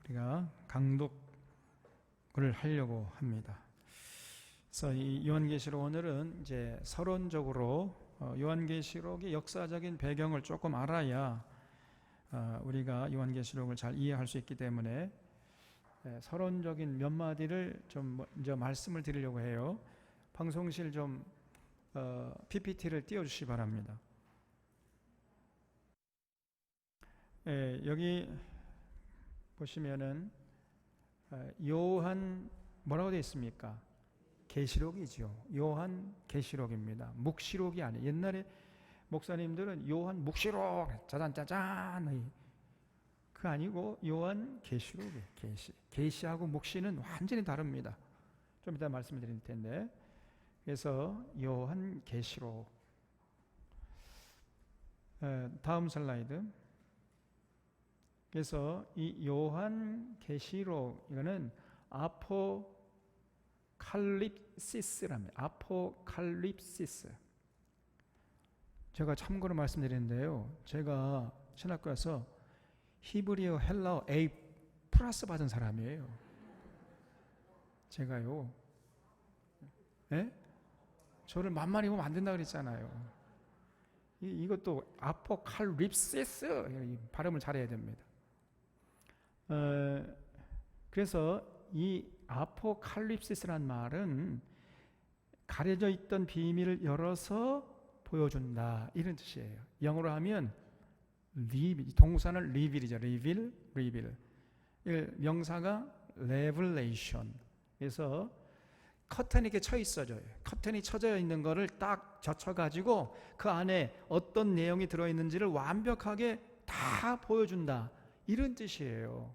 우리가 강독을 하려고 합니다. 그래서 이 요한계시록 오늘은 이제 서론적으로 요한계시록의 역사적인 배경을 조금 알아야 우리가 요한계시록을 잘 이해할 수 있기 때문에 서론적인 몇 마디를 좀 먼저 말씀을 드리려고 해요. 방송실 좀 PPT를 띄워주시기 바랍니다. 여기 보시면은 요한 뭐라고 되어 있습니까? 계시록이죠. 요한 계시록입니다. 묵시록이 아니에요. 옛날에 목사님들은 요한 묵시록 짜잔짜잔 그 아니고 요한 계시록이에요. 계시하고 묵시는 완전히 다릅니다. 좀 이따 말씀을 드릴 텐데, 그래서 요한 계시록. 다음 슬라이드. 그래서 이 요한 계시록 이거는 아포칼립시스랍니다. 아포칼립시스. 제가 참고로 말씀드리는데요, 제가 신학교 가서 히브리어, 헬라어 A 플러스 받은 사람이에요. 제가요. 네? 저를 만만히 보면 안 된다 그랬잖아요. 이것도 아포칼립시스 발음을 잘해야 됩니다. 그래서 이 아포칼립시스란 말은 가려져 있던 비밀을 열어서 보여준다 이런 뜻이에요. 영어로 하면 동사는 reveal이죠. reveal. 명사가 revelation. 그래서 커튼이 이렇게 쳐 있어져요. 커튼이 쳐져 있는 거를 딱 젖혀가지고 그 안에 어떤 내용이 들어있는지를 완벽하게 다 보여준다 이런 뜻이에요.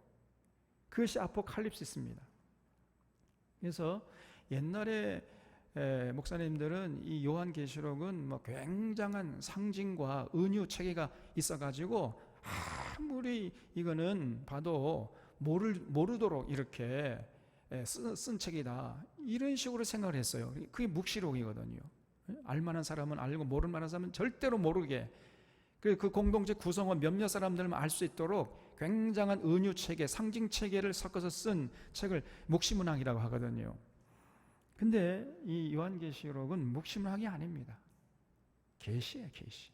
그것이 아포칼립시스입니다. 그래서 옛날에 목사님들은 이 요한계시록은 뭐 굉장한 상징과 은유 체계가 있어가지고 아무리 이거는 봐도 모르도록 이렇게 쓴 책이다 이런 식으로 생각을 했어요. 그게 묵시록이거든요. 알만한 사람은 알고 모를 만한 사람은 절대로 모르게, 그 공동체 구성원 몇몇 사람들만 알 수 있도록 굉장한 은유 체계, 상징 체계를 섞어서 쓴 책을 묵시문학이라고 하거든요. 근데 이 요한계시록은 묵시문학이 아닙니다. 계시예요, 계시.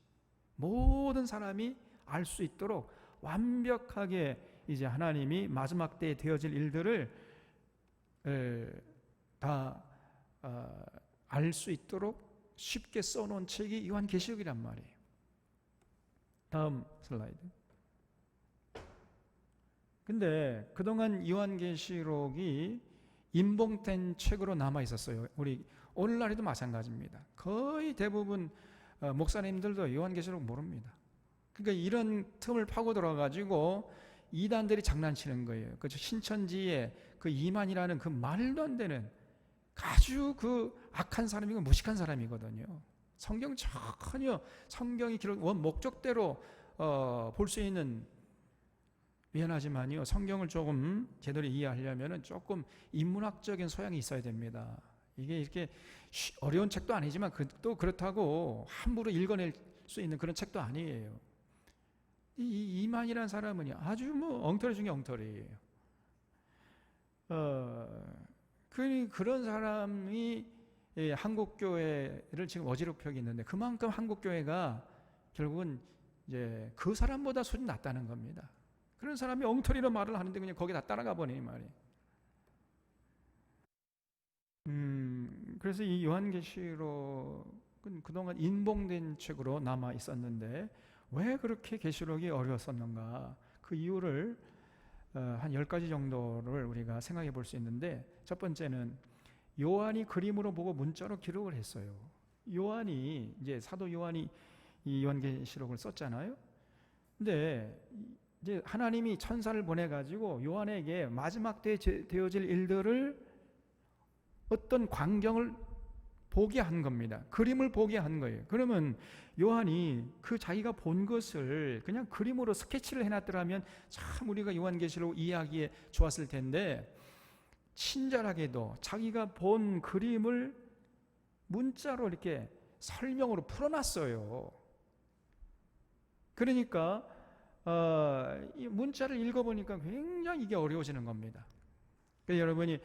모든 사람이 알 수 있도록 완벽하게 이제 하나님이 마지막 때에 되어질 일들을 다 알 수 있도록 쉽게 써놓은 책이 요한계시록이란 말이에요. 다음 슬라이드. 근데 그동안 요한계시록이 인봉된 책으로 남아 있었어요. 우리 오늘날에도 마찬가지입니다. 거의 대부분 목사님들도 요한계시록 모릅니다. 그러니까 이런 틈을 파고 들어가지고 이단들이 장난치는 거예요. 그 신천지의 그 이만이라는 그 말도 안 되는 아주 그 악한 사람이고 무식한 사람이거든요. 성경 전혀 성경이 기록 원 목적대로 볼 수 있는, 미안하지만요, 성경을 조금 제대로 이해하려면 조금 인문학적인 소양이 있어야 됩니다. 이게 이렇게 어려운 책도 아니지만 또 그렇다고 함부로 읽어낼 수 있는 그런 책도 아니에요. 이 이만이라는 사람은 아주 뭐 엉터리 중에 엉터리예요. 그런 사람이 한국교회를 지금 어지럽히고 있는데, 그만큼 한국교회가 결국은 이제 그 사람보다 수준이 낮다는 겁니다. 그런 사람이 엉터리로 말을 하는데 그냥 거기다 따라가 버리니 말이에요. 그래서 이 요한계시록은 그동안 인봉된 책으로 남아 있었는데 왜 그렇게 계시록이 어려웠었는가, 그 이유를 한 10가지 정도를 우리가 생각해 볼 수 있는데, 첫 번째는 요한이 그림으로 보고 문자로 기록을 했어요. 요한이 이제 사도 요한이 이 요한계시록을 썼잖아요. 근데 이제 하나님이 천사를 보내가지고 요한에게 마지막 때에 되어질 일들을 어떤 광경을 보게 한 겁니다. 그림을 보게 한 거예요. 그러면 요한이 그 자기가 본 것을 그냥 그림으로 스케치를 해놨더라면 참 우리가 요한계시록 이해하기에 좋았을 텐데, 친절하게도 자기가 본 그림을 문자로 이렇게 설명으로 풀어놨어요. 그러니까 이 문자를 읽어보니까 굉장히 이게 어려워지는 겁니다. 그래서 여러분이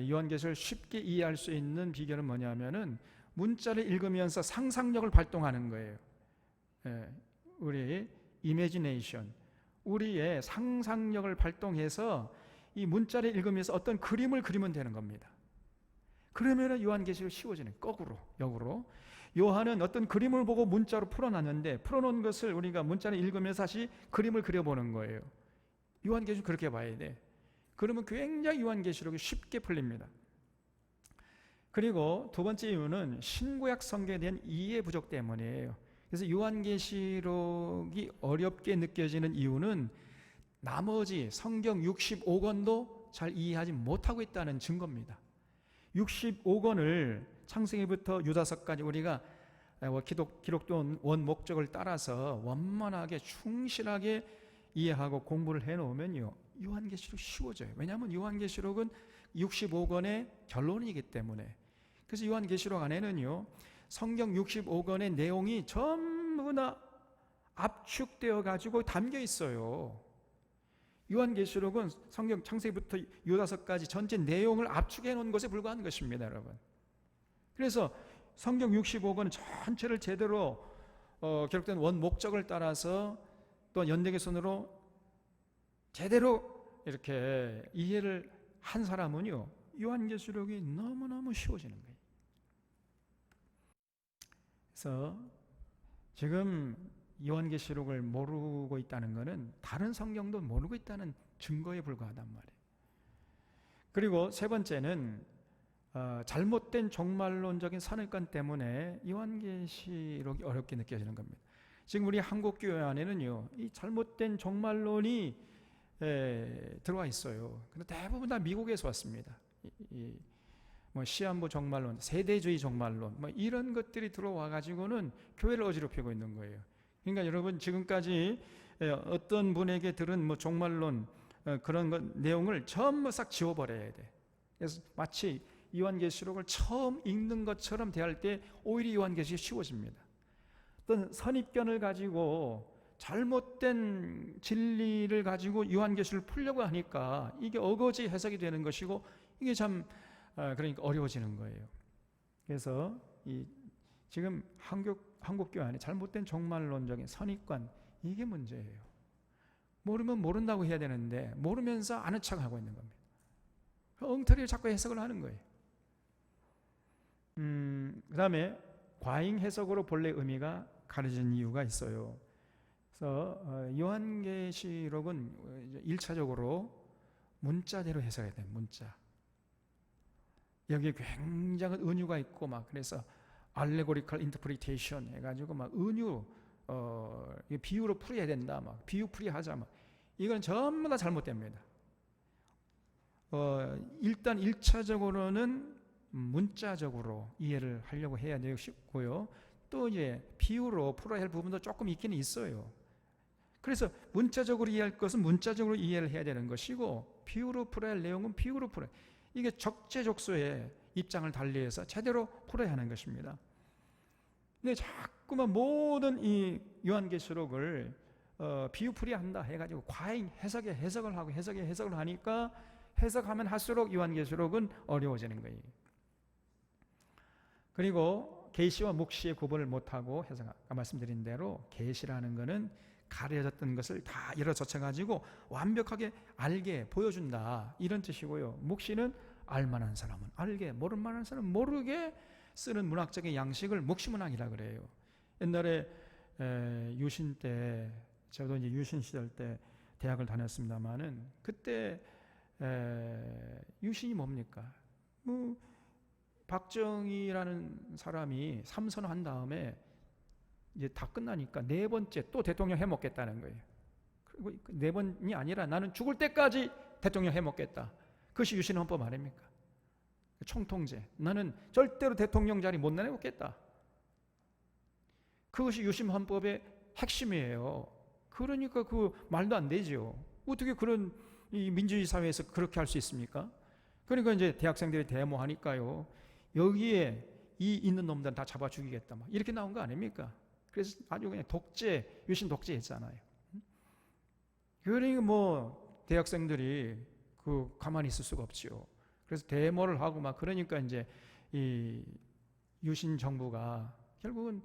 요한계시를 쉽게 이해할 수 있는 비결은 뭐냐면은 문자를 읽으면서 상상력을 발동하는 거예요. 우리 이미지네이션, 우리의 상상력을 발동해서 이 문자를 읽으면서 어떤 그림을 그리면 되는 겁니다. 그러면 요한계시록 쉬워지는, 거꾸로, 역으로. 요한은 어떤 그림을 보고 문자로 풀어놨는데, 풀어놓은 것을 우리가 문자를 읽으면서 다시 그림을 그려보는 거예요. 요한계시록 그렇게 봐야 돼. 그러면 굉장히 요한계시록이 쉽게 풀립니다. 그리고 두 번째 이유는 신구약 성경에 대한 이해 부족 때문이에요. 그래서 요한계시록이 어렵게 느껴지는 이유는 나머지 성경 65권도 잘 이해하지 못하고 있다는 증거입니다. 65권을 창세기부터 유다서까지 우리가 기록된 원 목적을 따라서 원만하게 충실하게 이해하고 공부를 해놓으면요, 요한계시록 쉬워져요. 왜냐하면 요한계시록은 65권의 결론이기 때문에. 그래서 요한계시록 안에는요, 성경 65권의 내용이 전부 다 압축되어 가지고 담겨 있어요. 요한계시록은 성경 창세기부터 유다서까지 전체 내용을 압축해 놓은 것에 불과한 것입니다, 여러분. 그래서 성경 65권 전체를 제대로 기록된 원 목적을 따라서 또 연대개선으로 제대로 이렇게 이해를 한 사람은요, 요한계시록이 너무너무 쉬워지는 거예요. 그래서 지금 요한계시록을 모르고 있다는 것은 다른 성경도 모르고 있다는 증거에 불과하단 말이에요. 그리고 세 번째는 잘못된 종말론적인 선입관 때문에 요한계시록이 어렵게 느껴지는 겁니다. 지금 우리 한국교회 안에는요, 이 잘못된 종말론이 들어와 있어요. 근데 대부분 다 미국에서 왔습니다. 뭐 시한부 종말론, 세대주의 종말론, 뭐 이런 것들이 들어와 가지고는 교회를 어지럽히고 있는 거예요. 그러니까 여러분, 지금까지 어떤 분에게 들은 뭐 종말론 그런 내용을 전부 싹 지워버려야 돼. 그래서 마치 요한계시록을 처음 읽는 것처럼 대할 때 오히려 요한계시록이 쉬워집니다. 어떤 선입견을 가지고 잘못된 진리를 가지고 요한계시록을 풀려고 하니까 이게 어거지 해석이 되는 것이고, 이게 참 그러니까 어려워지는 거예요. 그래서 지금 한국교회 안에 잘못된 종말론적인 선입관, 이게 문제예요. 모르면 모른다고 해야 되는데 모르면서 아는 척하고 있는 겁니다. 엉터리를 자꾸 해석을 하는 거예요. 그 다음에 과잉 해석으로 본래 의미가 가려진 이유가 있어요. 그래서 요한계시록은 1차적으로 문자대로 해석해야 돼요. 문자. 여기에 굉장한 은유가 있고 막, 그래서 알레고리컬 인터프리테이션 해가지고 막 은유 비유로 풀어야 된다, 막 비유풀이 하자, 막 이건 전부 다 잘못됩니다. 일단 1차적으로는 문자적으로 이해를 하려고 해야 되고요. 또 이제 비유로 풀어야 할 부분도 조금 있기는 있어요. 그래서 문자적으로 이해할 것은 문자적으로 이해를 해야 되는 것이고, 비유로 풀어야 할 내용은 비유로 풀어야, 이게 적재적소의 입장을 달리해서 제대로 풀어야 하는 것입니다. 근데 자꾸만 모든 이 요한계시록을 비유풀이 한다 해가지고 과잉 해석을 하고 해석을 하니까 해석하면 할수록 요한계시록은 어려워지는 거예요. 그리고 계시와 묵시의 구분을 못하고 해석, 아까 말씀드린 대로 계시라는 것은 가려졌던 것을 다 열어젖혀가지고 완벽하게 알게 보여준다, 이런 뜻이고요. 묵시는 알만한 사람은 알게, 모를 만한 사람은 모르게 쓰는 문학적인 양식을 묵시문학이라 그래요. 옛날에 유신 때, 저도 이제 유신 시절 때 대학을 다녔습니다만은, 그때 유신이 뭡니까? 박정희라는 사람이 삼선한 다음에 이제 다 끝나니까 네 번째 또 대통령 해먹겠다는 거예요. 그리고 네 번이 아니라 나는 죽을 때까지 대통령 해먹겠다. 그것이 유신 헌법 아닙니까? 총통제. 나는 절대로 대통령 자리 못 내놓겠다. 그것이 유신 헌법의 핵심이에요. 그러니까 그 말도 안 되죠. 어떻게 그런 이 민주주의 사회에서 그렇게 할 수 있습니까? 그러니까 이제 대학생들이 데모하니까요, 여기에 이 있는 놈들은 다 잡아 죽이겠다, 막 이렇게 나온 거 아닙니까? 그래서 아주 그냥 독재, 유신 독재 했잖아요. 그러니까 뭐 대학생들이 그 가만히 있을 수가 없지요. 그래서 데모를 하고 막 그러니까 이제 이 유신 정부가 결국은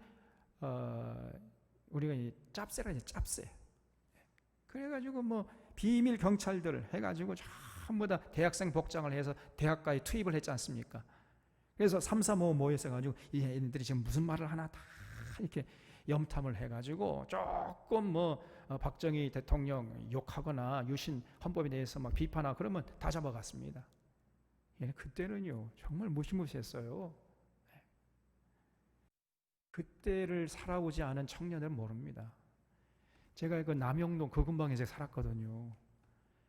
우리가 이 짭새라 이제 짭새. 그래가지고 뭐 비밀 경찰들 해가지고 전부 다 대학생 복장을 해서 대학가에 투입을 했지 않습니까? 그래서 3, 4, 5 모여서 이 애들이 지금 무슨 말을 하나 다 이렇게 염탐을 해가지고 조금 뭐 박정희 대통령 욕하거나 유신 헌법에 대해서 막 비판하고 그러면 다 잡아갔습니다. 예, 그때는요 정말 무시무시했어요. 그때를 살아보지 않은 청년들은 모릅니다. 제가 그 남영동 그 근방에서 살았거든요.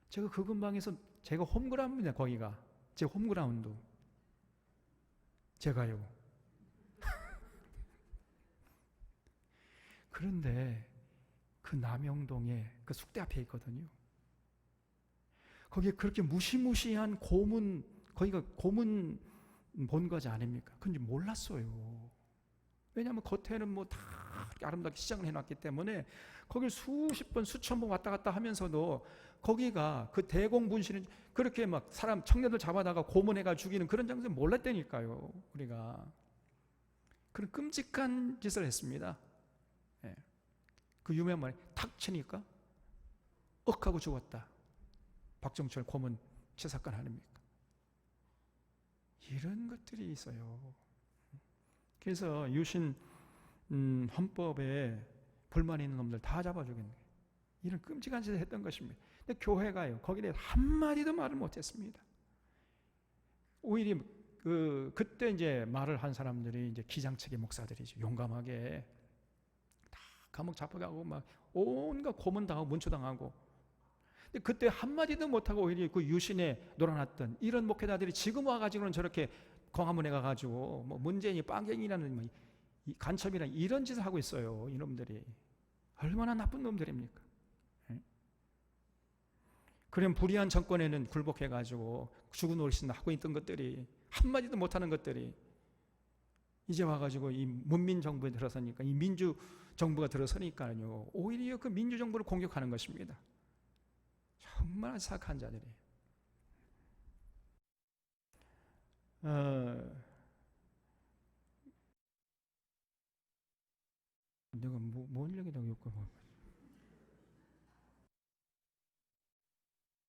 제가 그 근방에서 제가 홈그라운드입니다. 거기가 제 홈그라운드. 제가요. 그런데 그 남영동에 그 숙대 앞에 있거든요. 거기에 그렇게 무시무시한 고문, 거기가 고문 본거지 아닙니까? 그런지 몰랐어요. 왜냐하면 겉에는 뭐 다 아름답게 시장을 해놨기 때문에 거길 수십 번, 수천 번 왔다 갔다 하면서도 거기가 그 대공분실은 그렇게 막 사람 청년들 잡아다가 고문해가 죽이는 그런 장소를 몰랐다니까요. 우리가 그런 끔찍한 짓을 했습니다. 예. 그 유명한 말이 탁 치니까 억하고 죽었다. 박정철 고문 치사건 아닙니까? 이런 것들이 있어요. 그래서 유신 헌법에 불만 있는 놈들 다 잡아 죽이는 거예요. 이런 끔찍한 짓을 했던 것입니다. 근데 교회가요 거기에 대해서 한마디도 말을 못했습니다. 오히려 그때 이제 말을 한 사람들이 이제 기장책의 목사들이죠. 용감하게 다 감옥 잡혀가고 막 온갖 고문 당하고 문초 당하고. 근데 그때 한마디도 못하고 오히려 그 유신에 놀아났던 이런 목회자들이 지금 와가지고는 저렇게 광화문에 가가지고 뭐 문재인이 빵갱이라는 뭐 간첩이라는 이런 짓을 하고 있어요. 이놈들이 얼마나 나쁜 놈들입니까? 그럼 불의한 정권에는 굴복해가지고 죽은 노릇이나 하고 있던 것들이 한마디도 못하는 것들이 이제 와가지고 이 문민정부에 들어서니까 이 민주정부가 들어서니까요 오히려 그 민주정부를 공격하는 것입니다. 정말 사악한 자들이에요. 내가 뭔 얘기다 욕과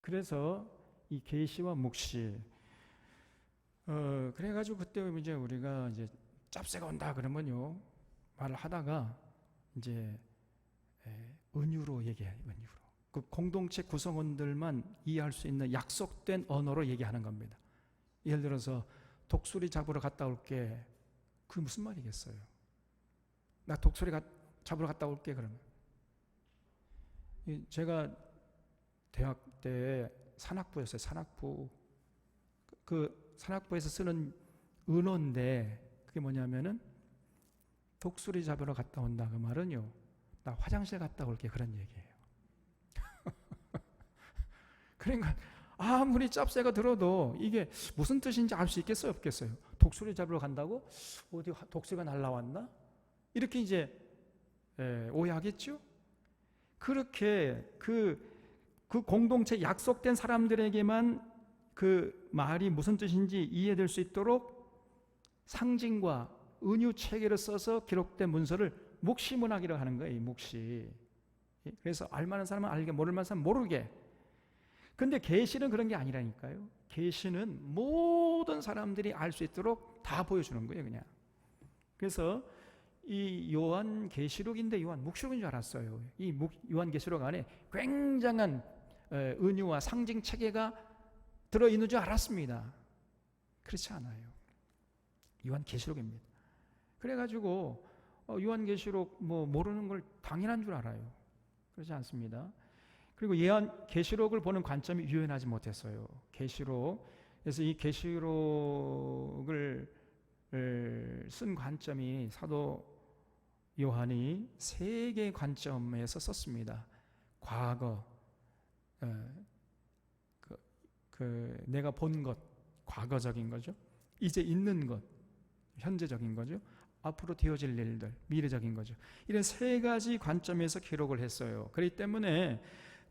그래서 이 계시와 묵시 그래가지고 그때 이제 우리가 이제 짭새가 온다 그러면요 말을 하다가 이제 은유로 얘기해요. 은유로 그 공동체 구성원들만 이해할 수 있는 약속된 언어로 얘기하는 겁니다. 예를 들어서 독수리 잡으러 갔다 올게. 그게 무슨 말이겠어요? 나 독수리 잡으러 갔다 올게 그러면. 제가 대학 때 산악부였어요. 산악부. 그 산악부에서 쓰는 은어인데 그게 뭐냐면은 독수리 잡으러 갔다 온다 그 말은요. 나 화장실 갔다 올게 그런 얘기예요. 그러니까 아무리 짭새가 들어도 이게 무슨 뜻인지 알 수 있겠어요, 없겠어요? 독수리 잡으러 간다고? 어디 독수리가 날라왔나? 이렇게 이제 오해하겠죠? 그렇게 그 공동체 약속된 사람들에게만 그 말이 무슨 뜻인지 이해될 수 있도록 상징과 은유 체계를 써서 기록된 문서를 묵시문학이라고 하는 거예요. 묵시. 그래서 알만한 사람은 알게, 모를만한 사람은 모르게. 근데 계시는 그런 게 아니라니까요. 계시는 모든 사람들이 알 수 있도록 다 보여주는 거예요, 그냥. 그래서 이 요한 계시록인데 요한 묵시록인 줄 알았어요. 이 요한 계시록 안에 굉장한 은유와 상징 체계가 들어 있는 줄 알았습니다. 그렇지 않아요. 요한 계시록입니다. 그래가지고 요한 계시록 뭐 모르는 걸 당연한 줄 알아요. 그렇지 않습니다. 그리고 요한 계시록을 보는 관점이 유연하지 못했어요. 계시록. 그래서 이 계시록을 쓴 관점이 사도 요한이 세 개의 관점에서 썼습니다. 과거, 내가 본 것, 과거적인 거죠. 이제 있는 것, 현재적인 거죠. 앞으로 되어질 일들, 미래적인 거죠. 이런 세 가지 관점에서 기록을 했어요. 그렇기 때문에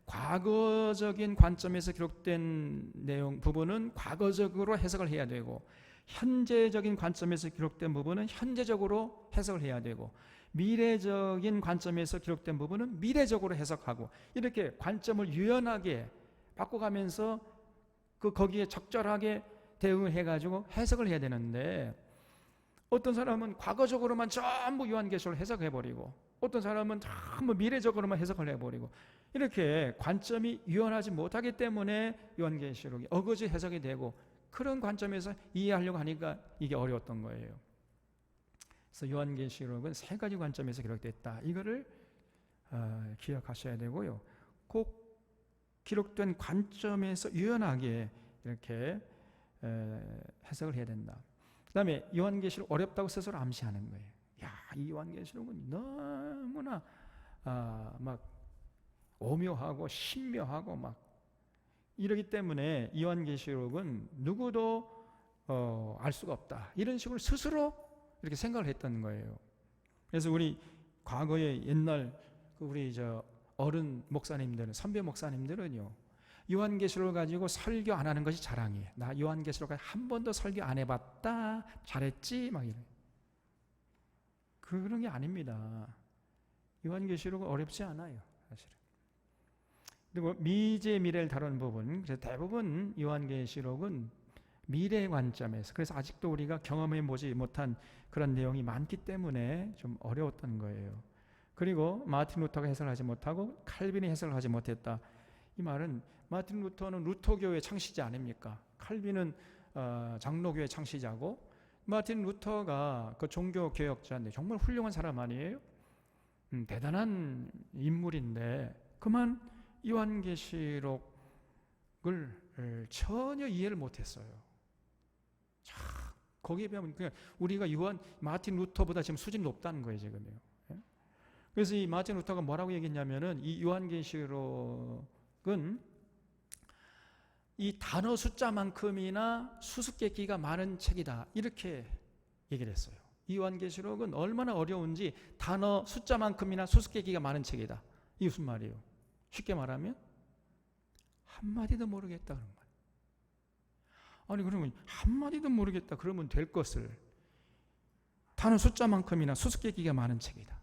과거적인 관점에서 기록된 내용 부분은 과거적으로 해석을 해야 되고, 현재적인 관점에서 기록된 부분은 현재적으로 해석을 해야 되고, 미래적인 관점에서 기록된 부분은 미래적으로 해석하고, 이렇게 관점을 유연하게 바꿔가면서 거기에 적절하게 대응을 해가지고 해석을 해야 되는데, 어떤 사람은 과거적으로만 전부 요한계시록을 해석해버리고, 어떤 사람은 전부 미래적으로만 해석을 해버리고, 이렇게 관점이 유연하지 못하기 때문에 요한계시록이 어거지 해석이 되고, 그런 관점에서 이해하려고 하니까 이게 어려웠던 거예요. 그래서 요한계시록은 세 가지 관점에서 기록됐다. 이거를 기억하셔야 되고요. 꼭 기록된 관점에서 유연하게 이렇게 해석을 해야 된다. 그 다음에 요한계시록 어렵다고 스스로 암시하는 거예요. 이 요한계시록은 너무나 막 오묘하고 신묘하고 막 이러기 때문에 요한계시록은 누구도 알 수가 없다, 이런 식으로 스스로 이렇게 생각을 했던 거예요. 그래서 우리 과거에 옛날 우리 어른 목사님들은, 선배 목사님들은요, 요한계시록을 가지고 설교 안 하는 것이 자랑이에요. 나 요한계시록 한 번도 설교 안 해봤다, 잘했지, 막 이래. 그런 게 아닙니다. 요한계시록은 어렵지 않아요, 사실은. 그리고 미지의 미래를 다루는 부분, 그래서 대부분 요한계시록은 미래 관점에서, 그래서 아직도 우리가 경험해보지 못한 그런 내용이 많기 때문에 좀 어려웠던 거예요. 그리고 마틴 루터가 해석을 하지 못하고 칼빈이 해석을 하지 못했다. 이 말은 마틴 루터는 루터교의 창시자 아닙니까? 칼빈은 장로교의 창시자고, 마틴 루터가 그 종교개혁자인데 정말 훌륭한 사람 아니에요? 대단한 인물인데 그만 요한계시록을 전혀 이해를 못했어요. 거기에 비하면 그냥 우리가 마틴 루터보다 지금 수준이 높다는 거예요, 지금요. 그래서 이 마틴 루터가 뭐라고 얘기했냐면은, 이 요한계시록은 이 단어 숫자만큼이나 수수께끼가 많은 책이다, 이렇게 얘기를 했어요. 이 요한계시록은 얼마나 어려운지 단어 숫자만큼이나 수수께끼가 많은 책이다. 이게 무슨 말이에요? 쉽게 말하면 한마디도 모르겠다 그런 말. 아니 그러면 한마디도 모르겠다 그러면 될 것을 단어 숫자만큼이나 수수께끼가 많은 책이다,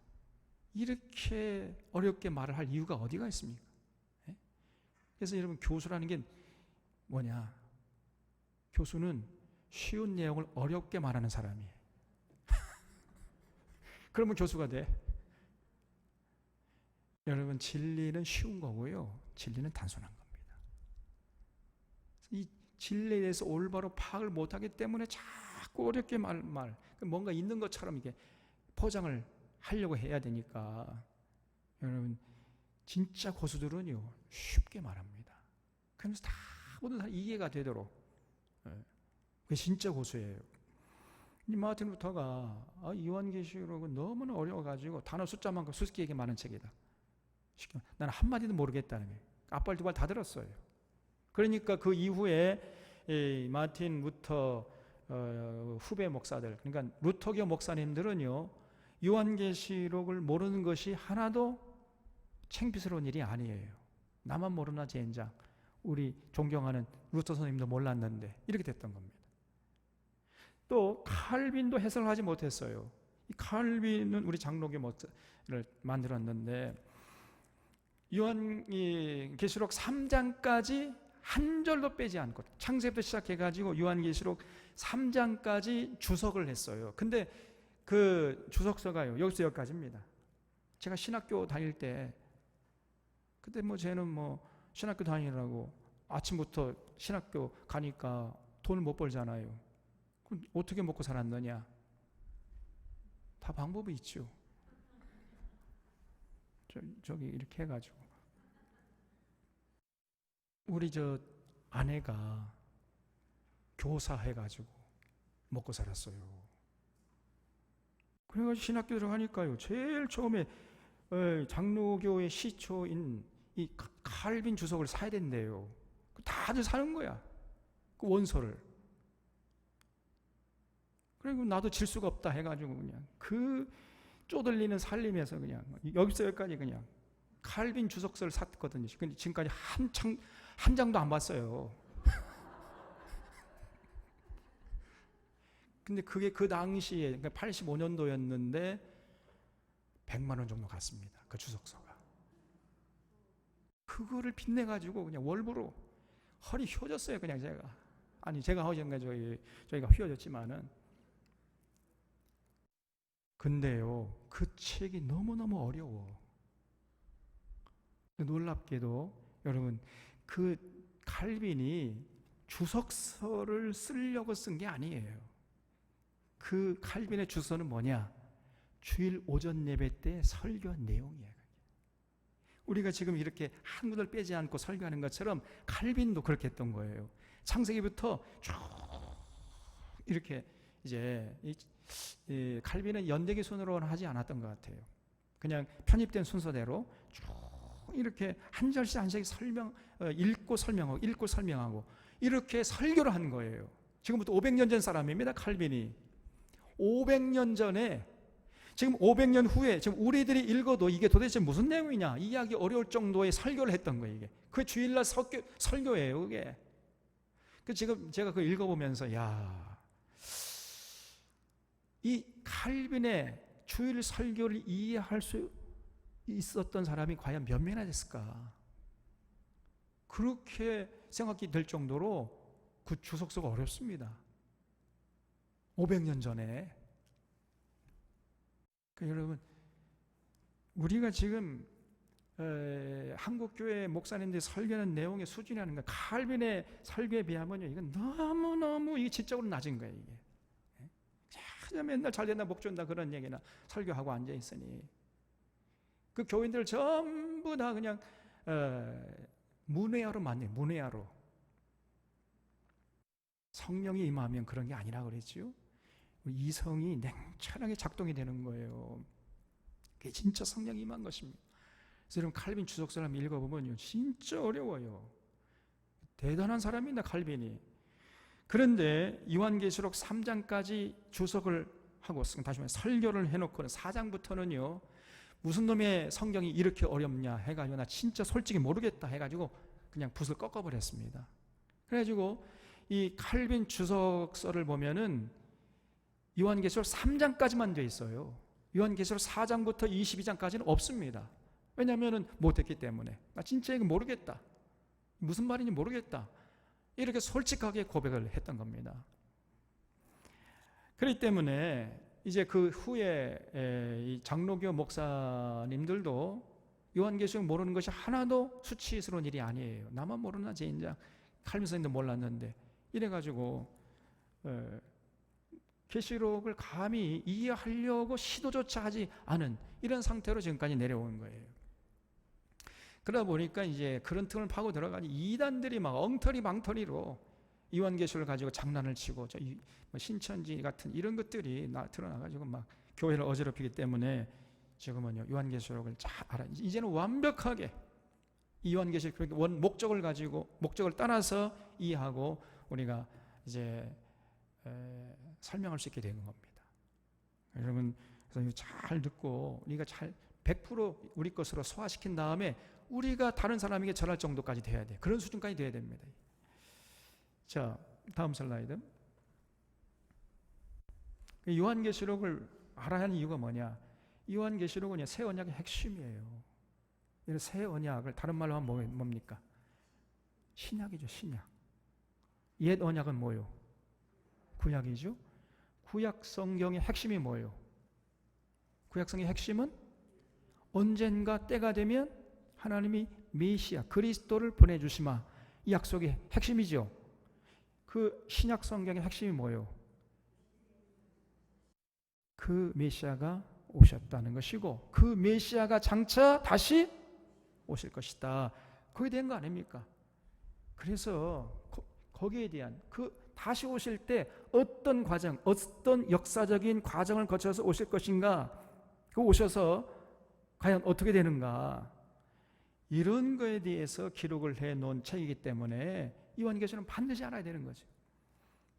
이렇게 어렵게 말을 할 이유가 어디가 있습니까? 그래서 여러분, 교수라는 게 뭐냐? 교수는 쉬운 내용을 어렵게 말하는 사람이에요. 그러면 교수가 돼. 여러분, 진리는 쉬운 거고요, 진리는 단순한 겁니다. 이 진리에 대해서 올바로 파악을 못하기 때문에 자꾸 어렵게 뭔가 있는 것처럼 이게 포장을 하려고 해야 되니까, 여러분 진짜 고수들은요 쉽게 말합니다. 그러면서 다 모든 사람이 이해가 되도록, 그게 진짜 고수예요. 이 마틴 루터가 요한계시록은 너무나 어려워가지고 단어 숫자만큼 수수께끼가 많은 책이다, 나는 한마디도 모르겠다는 거예요. 앞발 두 발 다 들었어요. 그러니까 그 이후에 마틴 루터 후배 목사들, 그러니까 루터교 목사님들은요, 요한계시록을 모르는 것이 하나도 창피스러운 일이 아니에요. 나만 모르나 젠장, 우리 존경하는 루터 선생님도 몰랐는데, 이렇게 됐던 겁니다. 또 칼빈도 해석을 하지 못했어요. 이 칼빈은 우리 장로교 목사를 만들었는데, 요한계시록 3장까지 한 절도 빼지 않고, 창세부터 시작해가지고 요한계시록 3장까지 주석을 했어요. 근데 그 주석서가요, 여기서 여기까지입니다. 제가 신학교 다닐 때, 그때 쟤는 신학교 다니라고 아침부터 신학교 가니까 돈을 못 벌잖아요. 그럼 어떻게 먹고 살았느냐? 다 방법이 있죠. 저기 이렇게 해가지고, 우리 아내가 교사해가지고 먹고 살았어요. 그래가지고 신학교 들어가니까요, 제일 처음에 장로교의 시초인 이 칼빈 주석을 사야 된대요. 다들 사는 거야, 그 원서를. 그리고 나도 질 수가 없다 해가지고 그냥 그 쪼들리는 살림에서 그냥 여기서 여기까지 그냥 칼빈 주석서를 샀거든요. 근데 지금까지 한 장도 안 봤어요. 근데 그게 그 당시에, 그러니까 85년도였는데 100만 원 정도 갔습니다. 그 주석서가. 그거를 빚내가지고 그냥 월부로 허리 휘어졌어요. 그냥 제가. 아니, 제가 허전 거 저희가 휘어졌지만은. 근데요, 그 책이 너무너무 어려워. 놀랍게도 여러분, 그 칼빈이 주석서를 쓰려고 쓴 게 아니에요. 그 칼빈의 주석서는 뭐냐? 주일 오전 예배 때 설교 내용이에요. 우리가 지금 이렇게 한 구절 빼지 않고 설교하는 것처럼 칼빈도 그렇게 했던 거예요. 창세기부터 쭉 이렇게 이제 이 칼빈은 연대기 순으로는 하지 않았던 것 같아요. 그냥 편입된 순서대로 쭉 이렇게 한 절씩 한 절씩 읽고 설명하고 이렇게 설교를 한 거예요. 지금부터 500년 전 사람입니다. 칼빈이 500년 전에, 지금 500년 후에 지금 우리들이 읽어도 이게 도대체 무슨 내용이냐 이해하기 어려울 정도의 설교를 했던 거예요. 이게 그 주일날 설교예요. 그게 지금 제가 그거 읽어보면서 이 칼빈의 주일 설교를 이해할 수 있었던 사람이 과연 몇 명이나 됐을까? 그렇게 생각이 될 정도로 그 주석서가 어렵습니다. 500년 전에. 그러니까 여러분, 우리가 지금 한국교회 목사님들이 설교하는 내용의 수준이라는 건 칼빈의 설교에 비하면요, 이건 너무너무 이게 지적으로 낮은 거예요. 이게 그냥 맨날 잘 된다 목준다 그런 얘기나 설교하고 앉아 있으니 그 교인들 전부 다 그냥 문외아로 만나요. 문외아로. 성령이 임하면 그런 게 아니라 그랬죠. 이성이 냉철하게 작동이 되는 거예요. 그게 진짜 성령이 임한 것입니다. 그래서 여러분, 칼빈 주석서를 한번 읽어보면요, 진짜 어려워요. 대단한 사람입니다, 칼빈이. 그런데 요한계시록 3장까지 주석을 하고, 다시 말해 설교를 해놓고는 4장부터는요 무슨 놈의 성경이 이렇게 어렵냐 해가지고 나 진짜 솔직히 모르겠다 해가지고 그냥 붓을 꺾어버렸습니다. 그래가지고 이 칼빈 주석서를 보면은 요한계시록 3장까지만 돼 있어요. 요한계시록 4장부터 22장까지는 없습니다. 왜냐하면 못했기 때문에. 나 진짜 이거 모르겠다, 무슨 말인지 모르겠다, 이렇게 솔직하게 고백을 했던 겁니다. 그렇기 때문에 이제 그 후에 이 장로교 목사님들도 요한계시록 모르는 것이 하나도 수치스러운 일이 아니에요. 나만 모르나 제2장 칼빈 선생님도 몰랐는데 이래가지고 계시록을 감히 이해하려고 시도조차 하지 않은 이런 상태로 지금까지 내려온 거예요. 그러다 보니까 이제 그런 틈을 파고 들어가니 이단들이 막 엉터리 망터리로 요한계시록을 가지고 장난을 치고 신천지 같은 이런 것들이 드러나가지고 막 교회를 어지럽히기 때문에 지금은요 요한계시록을 잘 알아. 이제는 완벽하게 이 요한계시록 목적을 가지고 목적을 따라서 이해하고 우리가 이제 설명할 수 있게 되는 겁니다. 여러분, 그래서 잘 듣고 우리가 잘 100% 우리 것으로 소화시킨 다음에 우리가 다른 사람에게 전할 정도까지 돼야 돼. 그런 수준까지 돼야 됩니다. 자, 다음 슬라이드. 요한계시록을 알아야 하는 이유가 뭐냐? 요한계시록은 새 언약의 핵심이에요. 새 언약을 다른 말로 하면 뭡니까? 신약이죠, 신약. 옛 언약은 뭐예요? 구약이죠. 구약 성경의 핵심이 뭐예요? 구약 성경의 핵심은 언젠가 때가 되면 하나님이 메시아 그리스도를 보내주시마, 이 약속의 핵심이죠. 그 신약 성경의 핵심이 뭐예요? 그 메시아가 오셨다는 것이고 그 메시아가 장차 다시 오실 것이다. 그게 된 거 아닙니까? 그래서 거기에 대한 그 다시 오실 때 어떤 과정, 어떤 역사적인 과정을 거쳐서 오실 것인가, 그 오셔서 과연 어떻게 되는가, 이런 거에 대해서 기록을 해놓은 책이기 때문에 요한계시록은 반드시 알아야 되는 거죠.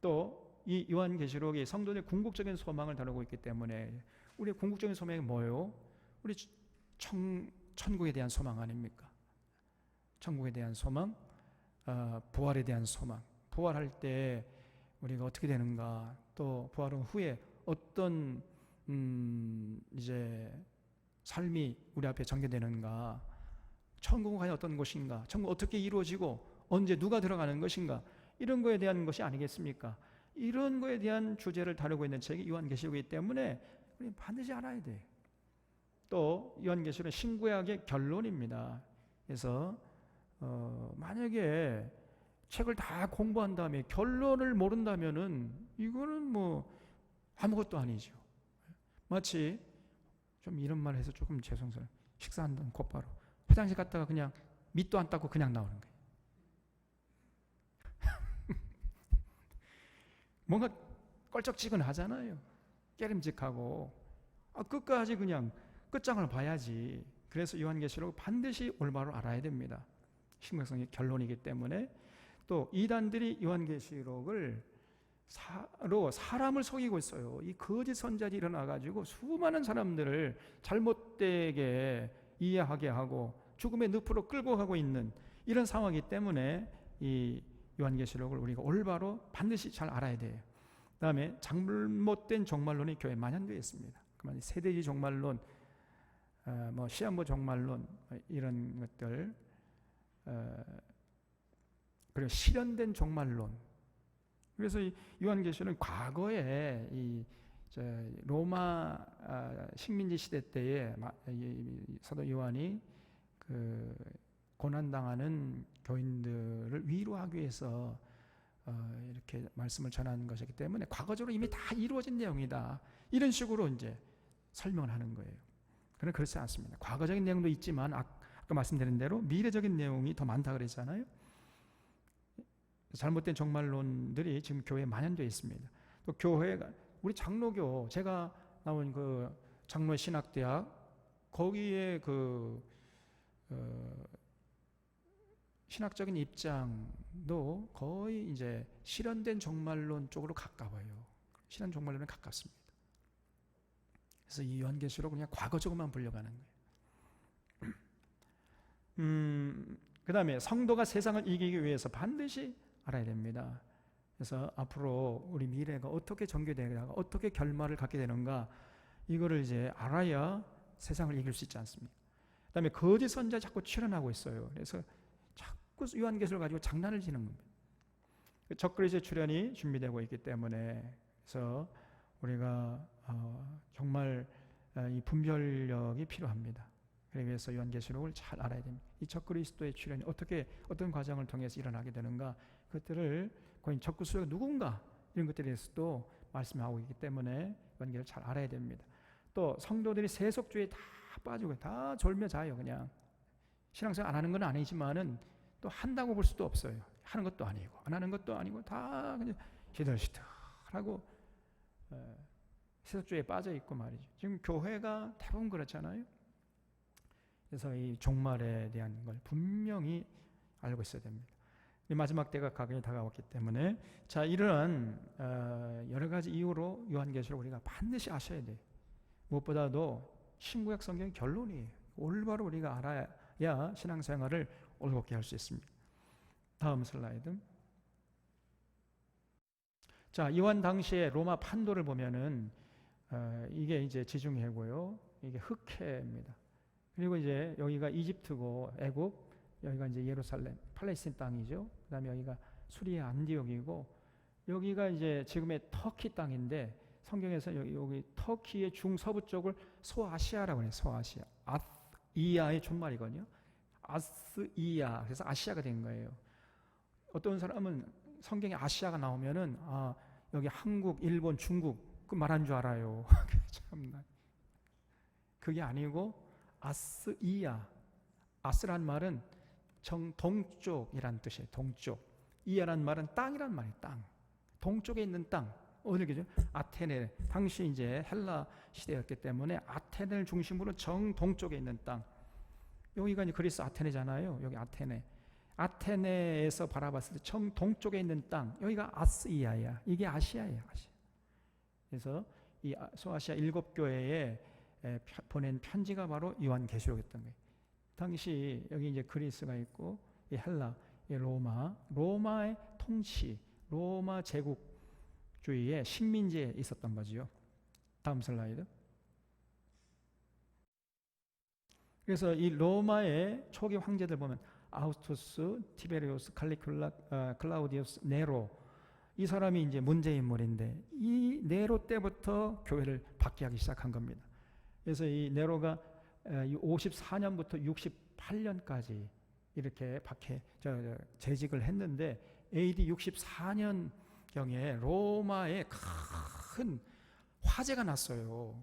또 이 요한계시록이 성도의 궁극적인 소망을 다루고 있기 때문에 우리의 궁극적인 소망이 뭐예요? 우리 천국에 대한 소망 아닙니까? 천국에 대한 소망, 부활에 대한 소망. 부활할 때 우리가 어떻게 되는가, 또 부활 후에 어떤 이제 삶이 우리 앞에 전개되는가, 천국은 과연 어떤 곳인가, 천국 어떻게 이루어지고 언제 누가 들어가는 것인가, 이런 거에 대한 것이 아니겠습니까? 이런 거에 대한 주제를 다루고 있는 책이 요한계시록이기 때문에 우리는 반드시 알아야 돼요. 또 요한계시록은 신구약의 결론입니다. 그래서 만약에 책을 다 공부한 다음에 결론을 모른다면은 이거는 뭐 아무것도 아니죠. 마치 좀 이런 말 해서 조금 죄송스러워요. 식사한 다음 곧바로 화장실 갔다가 그냥 밑도 안 닦고 그냥 나오는 거예요. 뭔가 껄쩍지근하잖아요. 깨림직하고 끝까지 그냥 끝장을 봐야지. 그래서 요한계시록을 반드시 올바로 알아야 됩니다. 신구약성의 결론이기 때문에. 또 이단들이 요한계시록을 사람을 속이고 있어요. 이 거짓 선자들이 일어나가지고 수많은 사람들을 잘못되게 이해하게 하고 죽음의 늪으로 끌고 가고 있는 이런 상황이기 때문에 이 요한계시록을 우리가 올바로 반드시 잘 알아야 돼요. 그 다음에 잘못된 종말론이 교회에 만연되어 있습니다. 그만 세대주의 종말론, 뭐 시한부 종말론 이런 것들, 그리고 실현된 종말론. 그래서 이 요한계시록은 과거에 이 로마 식민지 시대 때에 사도 요한이 그 고난당하는 교인들을 위로하기 위해서 이렇게 말씀을 전하는 것이기 때문에 과거적으로 이미 다 이루어진 내용이다, 이런 식으로 이제 설명을 하는 거예요. 그러나 그렇지 않습니다. 과거적인 내용도 있지만 아까 말씀드린 대로 미래적인 내용이 더 많다 그랬잖아요. 잘못된 종말론들이 지금 교회에 만연되어 있습니다. 또 교회가, 우리 장로교, 제가 나온 그 장로의 신학대학, 거기에 그 신학적인 입장도 거의 이제 실현된 종말론 쪽으로 가까워요. 실현 종말론에 가깝습니다. 그래서 이 요한계시록은 그냥 과거적으로만 불려가는 거예요. 그 다음에 성도가 세상을 이기기 위해서 반드시 알아야 됩니다. 그래서 앞으로 우리 미래가 어떻게 전개되다가 어떻게 결말을 갖게 되는가, 이거를 이제 알아야 세상을 이길 수 있지 않습니까? 그 다음에 거짓 선자 자꾸 출현하고 있어요. 그래서 자꾸 요한계시록을 가지고 장난을 치는 겁니다. 적그리스도의 출현이 준비되고 있기 때문에, 그래서 우리가 정말 이 분별력이 필요합니다. 그러기 위해서 요한계시록을 잘 알아야 됩니다. 이 적그리스도의 출현이 어떻게, 어떤 과정을 통해서 일어나게 되는가, 그것들을 거의 적그리스도가 누군가, 이런 것들에 대해서도 말씀하고 있기 때문에 요한계시록을 잘 알아야 됩니다. 또 성도들이 세속주의에 다 빠지고 다 졸며 자요. 그냥 신앙생활 안 하는 건 아니지만은 또 한다고 볼 수도 없어요. 하는 것도 아니고 안 하는 것도 아니고 다 그냥 시들시들하고 세속주의에 빠져 있고 말이죠. 지금 교회가 대부분 그렇잖아요. 그래서 이 종말에 대한 걸 분명히 알고 있어야 됩니다. 마지막 때가 가까이 다가왔기 때문에, 자, 이런 여러 가지 이유로 요한계시록 우리가 반드시 아셔야 돼요. 무엇보다도 신구약 성경의 결론이에요. 올바로 우리가 알아야 신앙생활을 올곧게 할 수 있습니다. 다음 슬라이드. 자, 요한 당시에 로마 판도를 보면은 이게 이제 지중해고요, 이게 흑해입니다. 그리고 이제 여기가 이집트고 애굽, 여기가 이제 예루살렘, 팔레스틴 땅이죠. 그다음에 여기가 수리아 안디옥이고, 여기가 이제 지금의 터키 땅인데, 성경에서 여기 터키의 중서부 쪽을 소아시아라고 해요. 소아시아. 아스이아의 존말이거든요. 아스이아. 그래서 아시아가 된 거예요. 어떤 사람은 성경에 아시아가 나오면은 여기 한국, 일본, 중국 그 말한 줄 알아요. 참나. 그게 아니고 아스이아. 아스란 말은 동쪽이란 뜻이에요. 동쪽. 이아란 말은 땅이란 말이에요. 땅. 동쪽에 있는 땅. 어느 게죠? 아테네. 당시 이제 헬라 시대였기 때문에 아테네를 중심으로 동쪽에 있는 땅. 여기가 이제 그리스 아테네잖아요. 여기 아테네. 아테네에서 바라봤을 때 동쪽에 있는 땅. 여기가 아스이아야. 이게 아시아예요. 아시아. 그래서 이 소아시아 7교회에 보낸 편지가 바로 요한계시록이었던 거예요. 당시 여기 이제 그리스가 있고 이 헬라, 이 로마의 통치, 로마 제국주의의 식민지에 있었던 거지요. 다음 슬라이드. 그래서 이 로마의 초기 황제들 보면 아우구스투스, 티베리우스, 칼리큘라, 클라우디우스, 네로, 이 사람이 이제 문제 인물인데 이 네로 때부터 교회를 박해하기 시작한 겁니다. 그래서 이 네로가 54년부터 68년까지 이렇게 재직을 했는데 AD 64년경에 로마에 큰 화재가 났어요.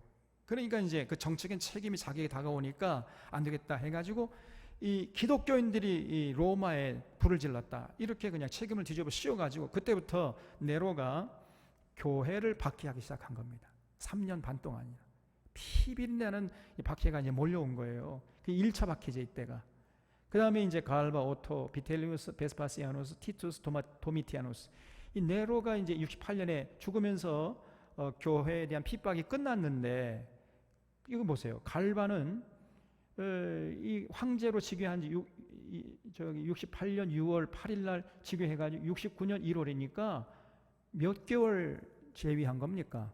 그러니까 이제 그 정책인 책임이 자기에게 다가오니까 안 되겠다 해가지고 이 기독교인들이 이 로마에 불을 질렀다, 이렇게 그냥 책임을 뒤집어 씌워가지고 그때부터 네로가 교회를 박해하기 시작한 겁니다. 3년 반 동안이요. 피비린내는 이 박해가 이제 몰려온 거예요. 그 1차 박해제 이때가. 그 다음에 이제 갈바, 오토, 비텔리우스, 베스파시아누스, 티투스, 도미티아누스. 이 네로가 이제 68년에 죽으면서 교회에 대한 핍박이 끝났는데, 이거 보세요. 갈바는 이 황제로 즉위한 지 68년 6월 8일 날 즉위해가지고 69년 1월이니까 몇 개월 재위한 겁니까?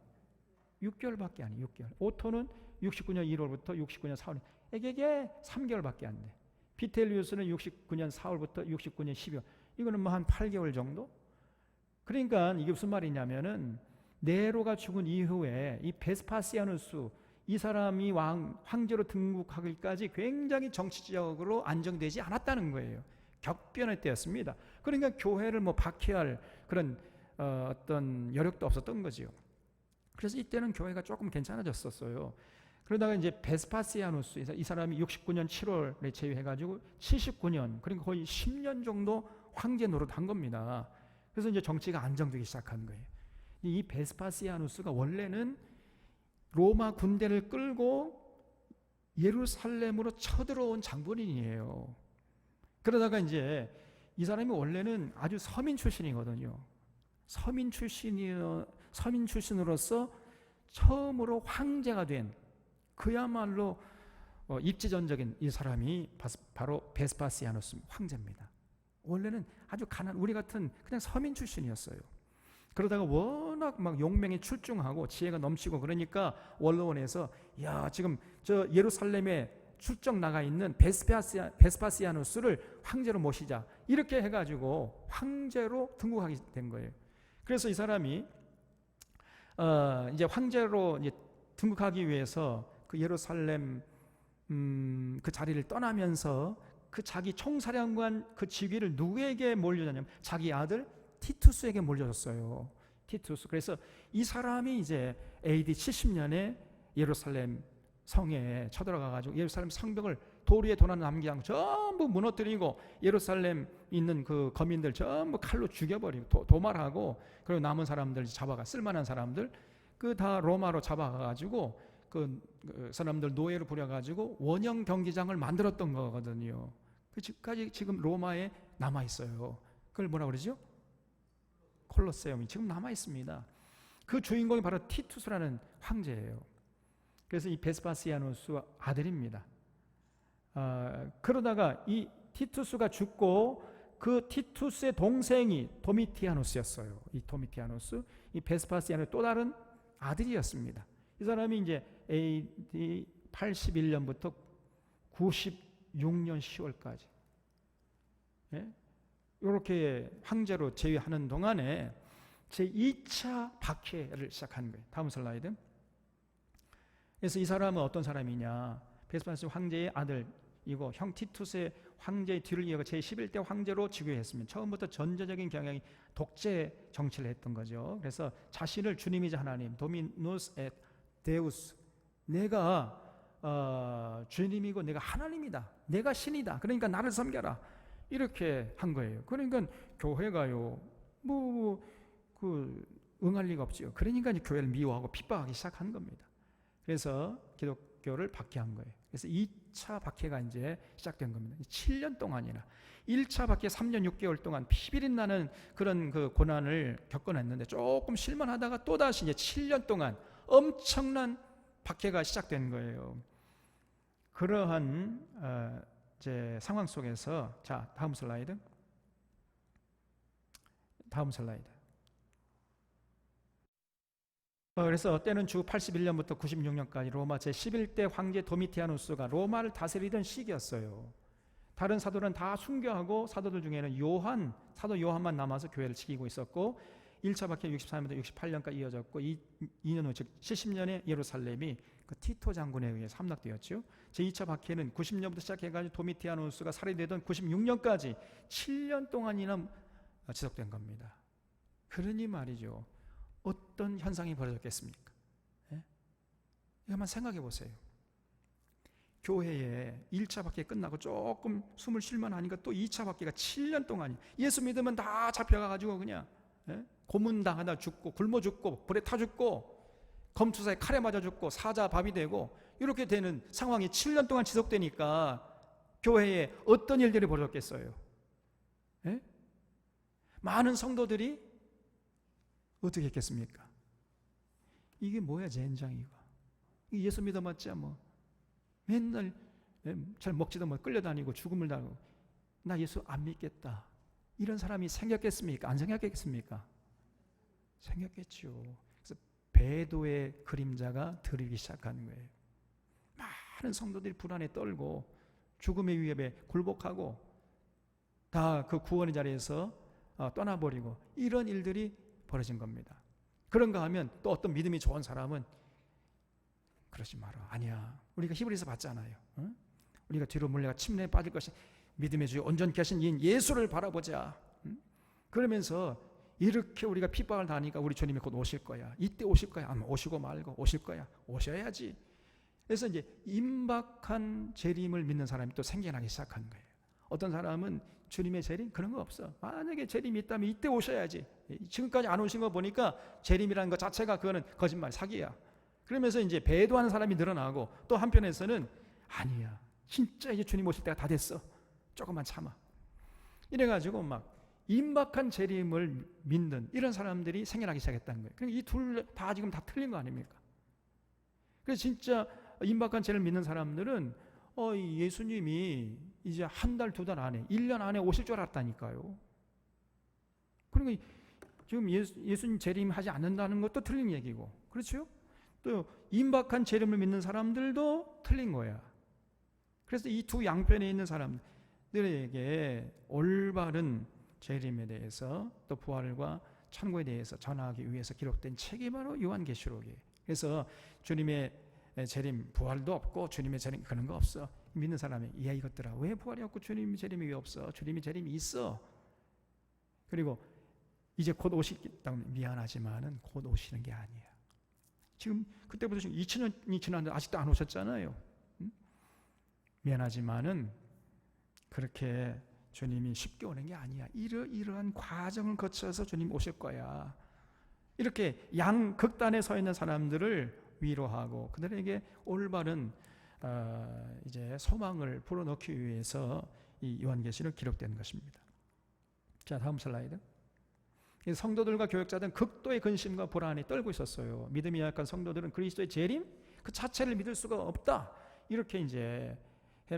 6개월밖에 안 해요. 6개월. 오토는 69년 1월부터 69년 4월. 이게 3개월밖에 안 돼. 비텔리우스는 69년 4월부터 69년 12월. 이거는 뭐 한 8개월 정도? 그러니까 이게 무슨 말이냐면은 네로가 죽은 이후에 이 베스파시아누스, 이 사람이 황제로 등극하기까지 굉장히 정치적으로 안정되지 않았다는 거예요. 격변의 때였습니다. 그러니까 교회를 뭐 박해할 그런 어떤 여력도 없었던 거지요. 그래서 이때는 교회가 조금 괜찮아졌었어요. 그러다가 이제 베스파시아누스, 이 사람이 69년 7월에 제위해가지고 79년, 그러니까 거의 10년 정도 황제 노릇한 겁니다. 그래서 이제 정치가 안정되기 시작한 거예요. 이 베스파시아누스가 원래는 로마 군대를 끌고 예루살렘으로 쳐들어온 장본인이에요. 그러다가 이제 이 사람이 원래는 아주 서민 출신이거든요. 서민 출신으로서 처음으로 황제가 된, 그야말로 입지전적인 이 사람이 바로 베스파시아누스 황제입니다. 원래는 아주 우리 같은 그냥 서민 출신이었어요. 그러다가 워낙 막 용맹이 출중하고 지혜가 넘치고 그러니까 원로원에서 야, 지금 저 예루살렘에 출정 나가 있는 베스파시아누스를 황제로 모시자, 이렇게 해가지고 황제로 등극하게 된 거예요. 그래서 이 사람이 이제 황제로 이제 등극하기 위해서 그 예루살렘 그 자리를 떠나면서 그 자기 총사령관 그 직위를 누구에게 몰려줬냐면 자기 아들 티투스에게 몰려줬어요. 티투스. 그래서 이 사람이 이제 AD 70년에 예루살렘 성에 쳐들어가가지고 예루살렘 성벽을 돌 위에 도난 남기장 전부 무너뜨리고 예루살렘 있는 그 거민들 전부 칼로 죽여버리고 도말하고, 그리고 남은 사람들 잡아가, 쓸만한 사람들 그 다 로마로 잡아가가지고 그 사람들 노예로 부려가지고 원형 경기장을 만들었던 거거든요. 그 지금까지 지금 로마에 남아 있어요. 그걸 뭐라 그러죠? 콜로세움이 지금 남아 있습니다. 그 주인공이 바로 티투스라는 황제예요. 그래서 이 베스파시아누스 아들입니다. 그러다가 이 티투스가 죽고 그 티투스의 동생이 도미티아누스였어요. 이 도미티아누스, 이 베스파시아누스의 또 다른 아들이었습니다. 이 사람이 이제 AD 81년부터 96년 10월까지 이렇게 황제로 제위하는 동안에 제2차 박해를 시작한 거예요. 다음 슬라이드. 그래서 이 사람은 어떤 사람이냐, 베스파시아누스 황제의 아들이고 형 티투스의 황제의 뒤를 이어가 제11대 황제로 즉위했습니다. 처음부터 전제적인 경향이 독재 정치를 했던 거죠. 그래서 자신을 주님이자 하나님, 도미누스 et 데우스, 내가 주님이고 내가 하나님이다, 내가 신이다, 그러니까 나를 섬겨라, 이렇게 한 거예요. 그러니까 교회가요 응할 리가 없지요. 그러니까 이제 교회를 미워하고 핍박하기 시작한 겁니다. 그래서 기독교를 박해한 거예요. 그래서 2차 박해가 이제 시작된 겁니다. 7년 동안이나 1차 박해 3년 6개월 동안 피비린 나는 그런 그 고난을 겪어냈는데 조금 실만하다가 또다시 이제 7년 동안 엄청난 박해가 시작된 거예요. 그러한 이제 상황 속에서, 자, 다음 슬라이드. 그래서 때는 주 81년부터 96년까지 로마 제11대 황제 도미티아누스가 로마를 다스리던 시기였어요. 다른 사도는 다 순교하고 사도들 중에는 사도 요한만 남아서 교회를 지키고 있었고 1차 박해 64년부터 68년까지 이어졌고 2년 후 즉 70년에 예루살렘이 그 티토 장군에 의해서 함락되었죠. 제2차 박해는 90년부터 시작해가지고 도미티아누스가 살해되던 96년까지 7년 동안이나 지속된 겁니다. 그러니 말이죠. 어떤 현상이 벌어졌겠습니까? 예? 이거 한번 생각해 보세요. 교회에 1차 박해 끝나고 조금 숨을 쉴만 하니까 또 2차 박해가 7년 동안 예수 믿으면 다 잡혀가가지고 그냥 고문당하다 죽고 굶어 죽고 불에 타 죽고 검투사에 칼에 맞아 죽고 사자 밥이 되고 이렇게 되는 상황이 7년 동안 지속되니까 교회에 어떤 일들이 벌어졌겠어요? 예? 많은 성도들이 어떻게 했겠습니까? 이게 뭐야 젠장이가. 예수 믿어봤자 뭐 맨날 잘 먹지도 못 끌려다니고 죽음을 당하고 나 예수 안 믿겠다. 이런 사람이 생겼겠습니까? 안 생겼겠습니까? 생겼겠죠. 그래서 배도의 그림자가 들이기 시작하는 거예요. 많은 성도들이 불안에 떨고 죽음의 위협에 굴복하고 다 그 구원의 자리에서 떠나버리고 이런 일들이 벌어진 겁니다. 그런가 하면 또 어떤 믿음이 좋은 사람은 그러지 마라. 아니야. 우리가 히브리서 봤잖아요. 응? 우리가 뒤로 물려가 침례에 빠질 것이 믿음의 주요 온전케 하신 이인 예수를 바라보자. 응? 그러면서 이렇게 우리가 핍박을 당하니까 우리 주님이 곧 오실 거야. 이때 오실 거야. 아마 오시고 말고 오실 거야. 오셔야지. 그래서 이제 임박한 재림을 믿는 사람이 또 생겨나기 시작한 거예요. 어떤 사람은 주님의 재림 그런 거 없어. 만약에 재림이 있다면 이때 오셔야지. 지금까지 안 오신 거 보니까 재림이라는 것 자체가 그거는 거짓말, 사기야. 그러면서 이제 배도하는 사람이 늘어나고 또 한편에서는 아니야. 진짜 이제 주님 오실 때가 다 됐어. 조금만 참아. 이래가지고 막 임박한 재림을 믿는 이런 사람들이 생겨나기 시작했다는 거예요. 그러니까 이 둘 다 지금 다 틀린 거 아닙니까? 그래서 진짜 임박한 재림을 믿는 사람들은 예수님이 이제 한 달, 2달 안에, 1년 안에 오실 줄 알았다니까요. 그러니까 지금 예수님 재림하지 않는다는 것도 틀린 얘기고, 그렇죠? 또 임박한 재림을 믿는 사람들도 틀린 거야. 그래서 이 두 양편에 있는 사람들에게 올바른 재림에 대해서 또 부활과 천국에 대해서 전하기 위해서 기록된 책이 바로 요한계시록이에요. 그래서 주님의 재림, 부활도 없고 주님의 재림 그런 거 없어. 믿는 사람이 야 이것들아 왜 부활이 없고 주님의 재림이 왜 없어? 주님의 재림이 있어. 그리고 이제 곧 오시겠다 미안하지만은 곧 오시는 게 아니야. 지금 그때부터 지금 2000년이 지났는데 아직도 안 오셨잖아요. 미안하지만은 그렇게 주님이 쉽게 오는 게 아니야. 이러한 과정을 거쳐서 주님 오실 거야. 이렇게 양극단에 서 있는 사람들을 위로하고 그들에게 올바른 이제 소망을 불어넣기 위해서 이 요한계시록 기록된 것입니다. 자, 다음 슬라이드. 성도들과 교역자들은 극도의 근심과 불안에 떨고 있었어요. 믿음이 약한 성도들은 그리스도의 재림 그 자체를 믿을 수가 없다. 이렇게 이제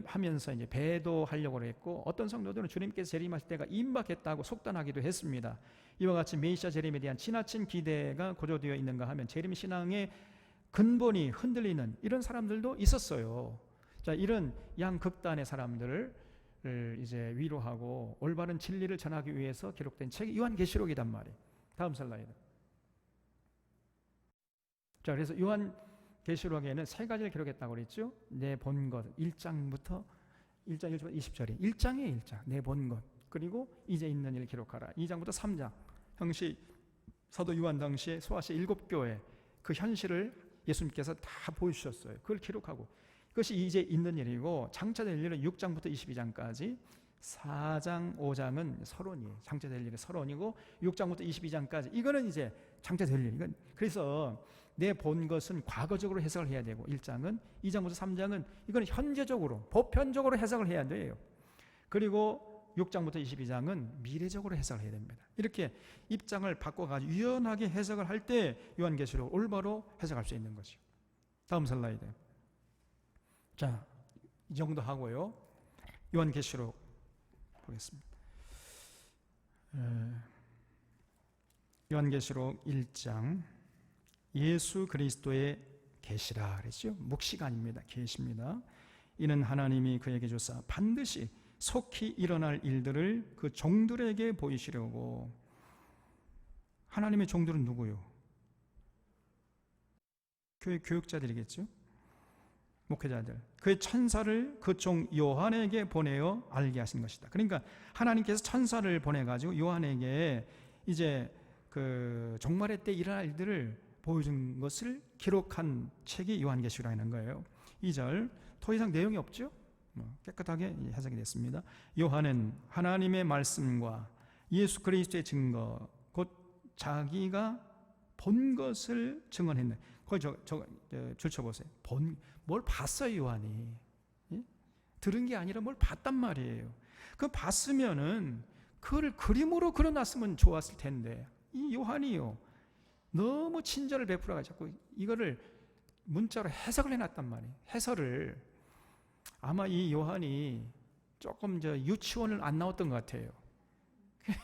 하면서 이제 배도하려고 했고 어떤 성도들은 주님께서 재림하실 때가 임박했다고 속단하기도 했습니다. 이와 같이 메시아 재림에 대한 지나친 기대가 고조되어 있는가 하면 재림 신앙의 근본이 흔들리는 이런 사람들도 있었어요. 자, 이런 양극단의 사람들을 이제 위로하고 올바른 진리를 전하기 위해서 기록된 책이 요한계시록이단 말이에요. 다음 슬라이드. 자, 그래서 요한계시록에는 세 가지를 기록했다고 그랬죠. 내 본 것 1장부터 20절에 1장이에요. 1장. 내 본 것. 그리고 이제 있는 일을 기록하라. 2장부터 3장. 당시 사도 요한 당시에 소아시아 7교회 그 현실을 예수님께서 다 보여주셨어요. 그걸 기록하고 그것이 이제 있는 일이고 장차될 일은 6장부터 22장까지 4장, 5장은 서론이에요. 장차될 일이 서론이고 6장부터 22장까지 이거는 이제 장차될 일. 이건 그래서 내 본 것은 과거적으로 해석을 해야 되고 1장은 2장부터 3장은 이거는 현재적으로 보편적으로 해석을 해야 돼요. 그리고 6장부터 22장은 미래적으로 해석을 해야 됩니다. 이렇게 입장을 바꿔가지고 유연하게 해석을 할 때 요한계시록 올바로 해석할 수 있는 거죠. 다음 슬라이드. 자, 이 정도 하고요. 요한계시록 보겠습니다. 요한계시록 1장 예수 그리스도의 계시라 그랬죠. 묵시가 아닙니다. 계시입니다. 이는 하나님이 그에게 주사 반드시 속히 일어날 일들을 그 종들에게 보이시려고. 하나님의 종들은 누구요? 교회 교육자들이겠죠. 목회자들. 그의 천사를 그 종 요한에게 보내어 알게 하신 것이다. 그러니까 하나님께서 천사를 보내가지고 요한에게 이제 그 종말의 때 일어날 일들을 보여준 것을 기록한 책이 요한계시록이라는 거예요. 2절, 더 이상 내용이 없죠? 깨끗하게 해석이 됐습니다. 요한은 하나님의 말씀과 예수 그리스도의 증거, 곧 자기가 본 것을 증언했네. 거기 줄 쳐보세요. 뭘 봤어요, 요한이? 예? 들은 게 아니라 뭘 봤단 말이에요. 그 봤으면은 그걸 그림으로 그려놨으면 좋았을 텐데, 이 요한이요, 너무 친절을 베풀어가지고 이거를 문자로 해석을 해놨단 말이에요. 해설을. 아마 이 요한이 조금 유치원을 안 나왔던 것 같아요.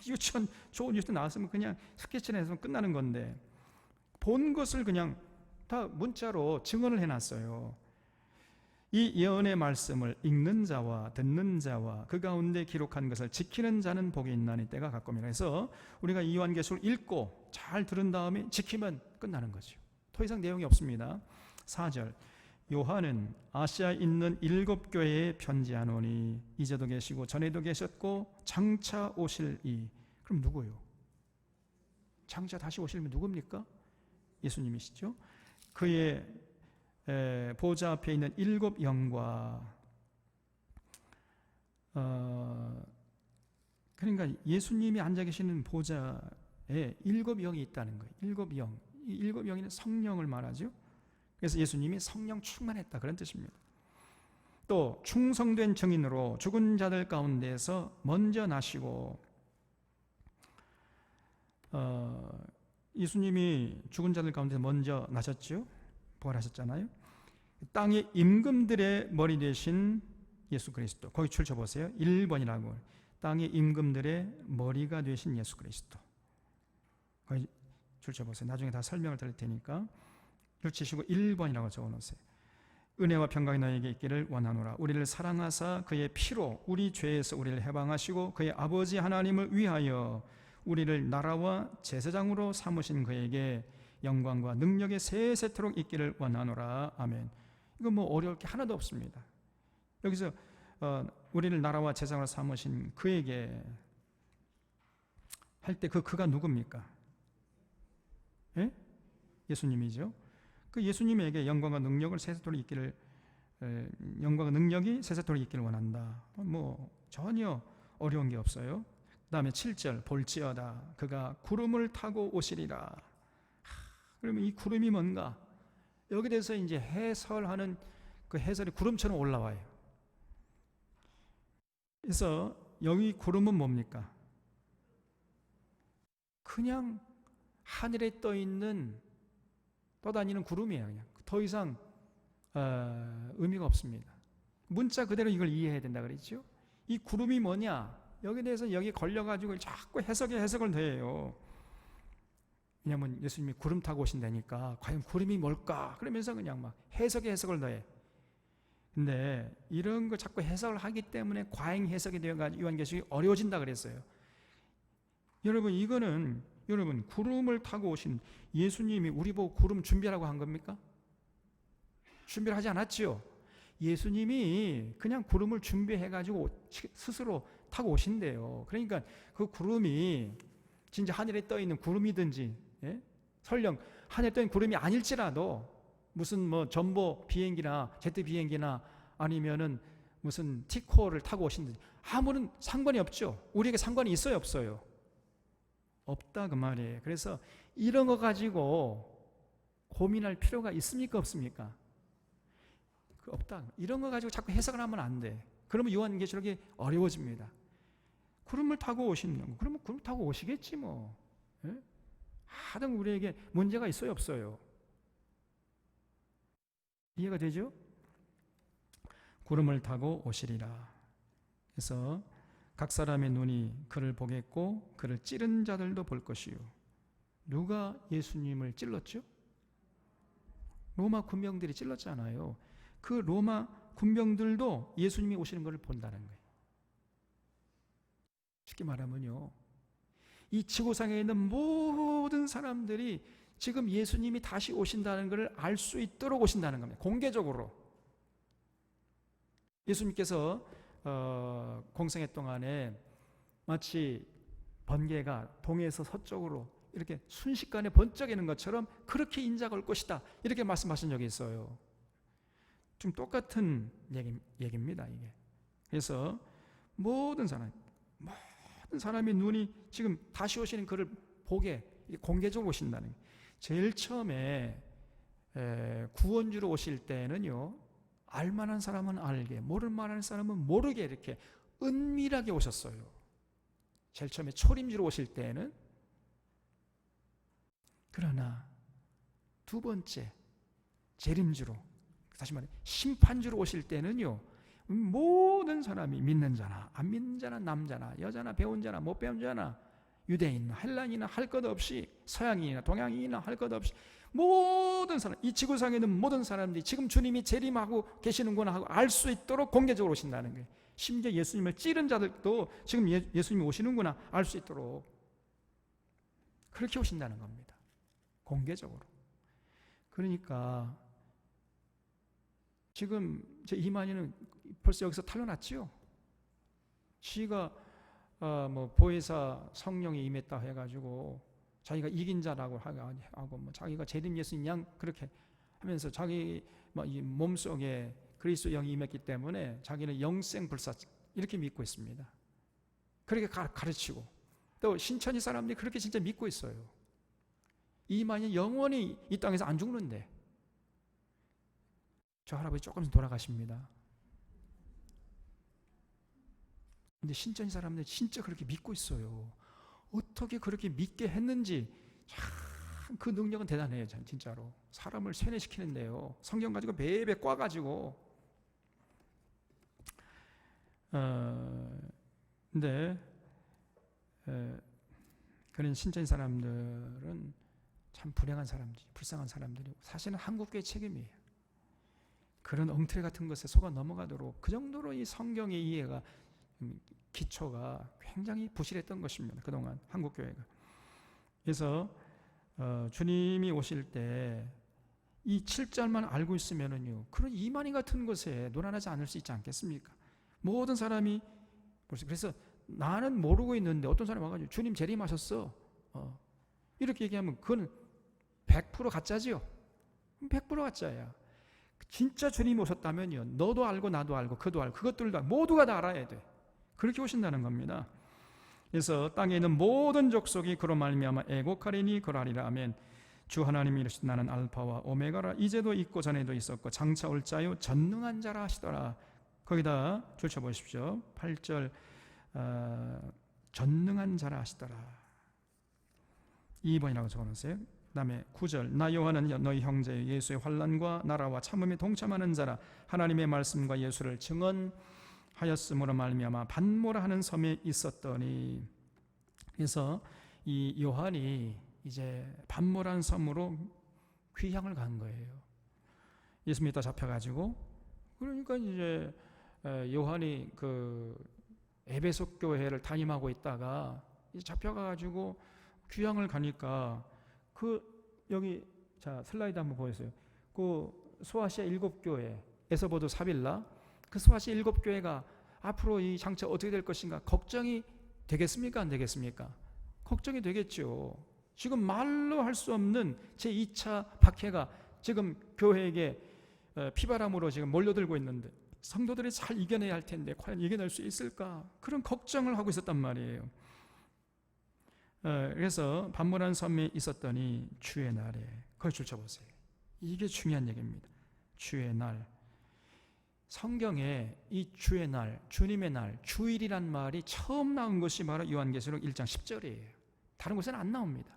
유치원, 좋은 유치원 나왔으면 그냥 스케치를 해서 끝나는 건데, 본 것을 그냥 다 문자로 증언을 해놨어요. 이 예언의 말씀을 읽는 자와 듣는 자와 그 가운데 기록한 것을 지키는 자는 복이 있나니 때가 가까움이라 해서 우리가 이 요한계시록을 읽고 잘 들은 다음에 지키면 끝나는 거죠. 더 이상 내용이 없습니다. 4절, 요한은 아시아에 있는 7교회에 편지하노니 이제도 계시고 전에도 계셨고 장차 오실 이. 그럼 누구요? 장차 다시 오시면 누굽니까? 예수님이시죠. 그의 보좌 앞에 있는 7 영과 그러니까 예수님이 앉아 계시는 보좌에 7 영이 있다는 거예요. 7 영. 이 7 영이는 성령을 말하죠. 그래서 예수님이 성령 충만했다 그런 뜻입니다. 또 충성된 증인으로 죽은 자들 가운데서 먼저 나시고, 예수님이 죽은 자들 가운데 먼저 나셨죠. 부활하셨잖아요. 땅의 임금들의 머리 되신 예수 그리스도. 거기 출처보세요. 1번이라고. 땅의 임금들의 머리가 되신 예수 그리스도. 거기 출처보세요. 나중에 다 설명을 드릴 테니까 줄치시고 1번이라고 적어놓으세요. 은혜와 평강이 너에게 있기를 원하노라. 우리를 사랑하사 그의 피로 우리 죄에서 우리를 해방하시고 그의 아버지 하나님을 위하여 우리를 나라와 제사장으로 삼으신 그에게 영광과 능력의 세세토록 있기를 원하노라. 아멘. 이거 뭐 어려울 게 하나도 없습니다. 여기서 우리를 나라와 제사장으로 삼으신 그에게 할 때 그가 누굽니까? 예? 예수님이죠. 그 예수님에게 영광과 능력을 세세토록 있기를, 영광과 능력이 세세토록 있기를 원한다. 뭐 전혀 어려운 게 없어요. 그 다음에 7절, 볼지어다 그가 구름을 타고 오시리라. 그러면 이 구름이 뭔가? 여기 대해서 이제 해설하는 그 해설이 구름처럼 올라와요. 그래서 여기 구름은 뭡니까? 그냥 하늘에 떠 있는, 떠다니는 구름이에요. 그냥 더 이상 의미가 없습니다. 문자 그대로 이걸 이해해야 된다 그랬죠. 이 구름이 뭐냐? 여기에 대해서 여기 걸려가지고 자꾸 해석을 더해요. 왜냐하면 예수님이 구름 타고 오신다니까 과연 구름이 뭘까? 그러면서 그냥 막 해석을 더해. 근데 이런 거 자꾸 해석을 하기 때문에 과잉 해석이 되어가지고 요한계시록이 어려워진다 그랬어요. 여러분 구름을 타고 오신 예수님이 우리 보고 구름 준비하라고 한 겁니까? 준비를 하지 않았죠. 예수님이 그냥 구름을 준비해가지고 스스로 타고 오신대요. 그러니까 그 구름이 진짜 하늘에 떠 있는 구름이든지, 예? 설령 하늘에 떠 있는 구름이 아닐지라도 무슨 뭐 전보 비행기나 제트 비행기나 아니면은 무슨 티코를 타고 오신든지 아무런 상관이 없죠. 우리에게 상관이 있어요, 없어요? 없다 그 말이에요. 그래서 이런 거 가지고 고민할 필요가 있습니까, 없습니까? 없다. 이런 거 가지고 자꾸 해석을 하면 안 돼. 그러면 요한계시록이 어려워집니다. 구름을 타고 오시는 거. 그러면 구름 타고 오시겠지 뭐. 예? 하등 우리에게 문제가 있어요, 없어요? 이해가 되죠? 구름을 타고 오시리라. 그래서 각 사람의 눈이 그를 보겠고 그를 찌른 자들도 볼 것이요. 누가 예수님을 찔렀죠? 로마 군병들이 찔렀잖아요. 그 로마 군병들도 예수님이 오시는 것을 본다는 거예요. 쉽게 말하면요, 이 지구상에 있는 모든 사람들이 지금 예수님이 다시 오신다는 것을 알 수 있도록 오신다는 겁니다. 공개적으로. 예수님께서 공생애 동안에 마치 번개가 동에서 서쪽으로 이렇게 순식간에 번쩍이는 것처럼 그렇게 인자가 올 것이다, 이렇게 말씀하신 적이 있어요. 좀 똑같은 얘기입니다, 이게. 그래서 모든 사람의 눈이 지금 다시 오시는 그를 보게 공개적으로 오신다는 거예요. 제일 처음에 구원주로 오실 때는요, 알만한 사람은 알게, 모를 만한 사람은 모르게 이렇게 은밀하게 오셨어요. 제일 처음에 초림주로 오실 때는. 그러나 두 번째 재림주로, 다시 말해 심판주로 오실 때는요, 모든 사람이 믿는 자나 안 믿는 자나, 남자나 여자나, 배운 자나 못 배운 자나, 유대인이나 헬라인이나 할 것 없이, 서양인이나 동양인이나 할 것 없이 모든 사람, 이 지구상에 있는 모든 사람들이 지금 주님이 재림하고 계시는구나 하고 알 수 있도록 공개적으로 오신다는 거예요. 심지어 예수님을 찌른 자들도 지금 예수님이 오시는구나 알 수 있도록 그렇게 오신다는 겁니다. 공개적으로. 그러니까 지금 제 이만희는 벌써 여기서 탈려났지요. 지가 보혜사 성령이 임했다 해가지고 자기가 이긴 자라고 하고 자기가 재림 예수님 양 그렇게 하면서 자기 이 몸속에 그리스도 영이 임했기 때문에 자기는 영생불사 이렇게 믿고 있습니다. 그렇게 가르치고 또 신천지 사람들이 그렇게 진짜 믿고 있어요. 이만희 영원히 이 땅에서 안 죽는데. 저 할아버지 조금 있으면 돌아가십니다. 근데 신천지 사람들이 진짜 그렇게 믿고 있어요. 어떻게 그렇게 믿게 했는지 참 그 능력은 대단해요. 진짜로 사람을 세뇌시키는데요, 성경 가지고 베베 꽈가지고. 근데 그런 신천지 사람들은 참 불행한 사람들이, 불쌍한 사람들이고 사실은 한국교회 책임이에요. 그런 엉터리 같은 것에 속아 넘어가도록 그 정도로 이 성경의 이해가, 기초가 굉장히 부실했던 것입니다. 그동안 한국교회가. 그래서 주님이 오실 때 이 7절만 알고 있으면은요, 그런 이만희 같은 것에 노란하지 않을 수 있지 않겠습니까? 모든 사람이 그래서 나는 모르고 있는데 어떤 사람이 와가지고 주님 재림하셨어, 이렇게 얘기하면 그건 100% 가짜지요. 100% 가짜야. 진짜 주님이 오셨다면요, 너도 알고 나도 알고 그도 알고 그것들도 모두가 다 알아야 돼. 그렇게 오신다는 겁니다. 그래서 땅에 있는 모든 족속이 그로 말미암아 애곡하리니 그러하리라. 아멘. 주 하나님이 이르시되 나는 알파와 오메가라. 이제도 있고 전에도 있었고 장차 올 자요 전능한 자라 하시더라. 거기다 줄쳐 보십시오. 8절 전능한 자라 하시더라. 2번이라고 적어놓으세요. 그 다음에 9절 나 요한은 너희 형제 예수의 환난과 나라와 참음에 동참하는 자라. 하나님의 말씀과 예수를 증언하였으므로 말미암아 반모라 하는 섬에 있었더니. 그래서 이 요한이 이제 반모라는 섬으로 귀향을 간 거예요. 예수 믿다 잡혀가지고. 그러니까 이제 요한이 그 에베소 교회를 담임하고 있다가 이제 잡혀가지고 귀향을 가니까 여기 자 슬라이드 한번 보여주세요. 그 소아시아 7교회 에서보드 사빌라, 그 소아시아 7교회가 앞으로 이 장차 어떻게 될 것인가 걱정이 되겠습니까? 안 되겠습니까? 걱정이 되겠죠. 지금 말로 할 수 없는 제2차 박해가 지금 교회에게 피바람으로 지금 몰려들고 있는데 성도들이 잘 이겨내야 할 텐데 과연 이겨낼 수 있을까? 그런 걱정을 하고 있었단 말이에요. 그래서 반모라는 섬에 있었더니 주의 날에, 거기 줄쳐보세요. 이게 중요한 얘기입니다. 주의 날. 성경에 이 주의 날, 주님의 날, 주일이란 말이 처음 나온 것이 바로 요한계시록 1장 10절이에요. 다른 곳에는 안 나옵니다.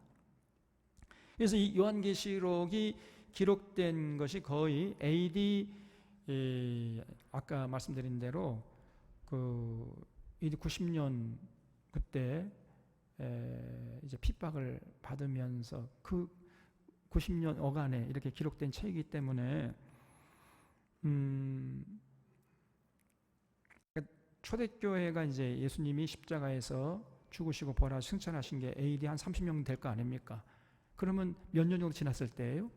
그래서 이 요한계시록이 기록된 것이 거의 AD 아까 말씀드린 대로 AD 90년 그때 이제 핍박을 받으면서 그 90년 어간에 이렇게 기록된 책이기 때문에 초대교회가 이제 예수님이 십자가에서 죽으시고 부활하시고 승천하신 게 AD 한 30년 될 거 아닙니까? 그러면 몇 년 정도 지났을 때예요?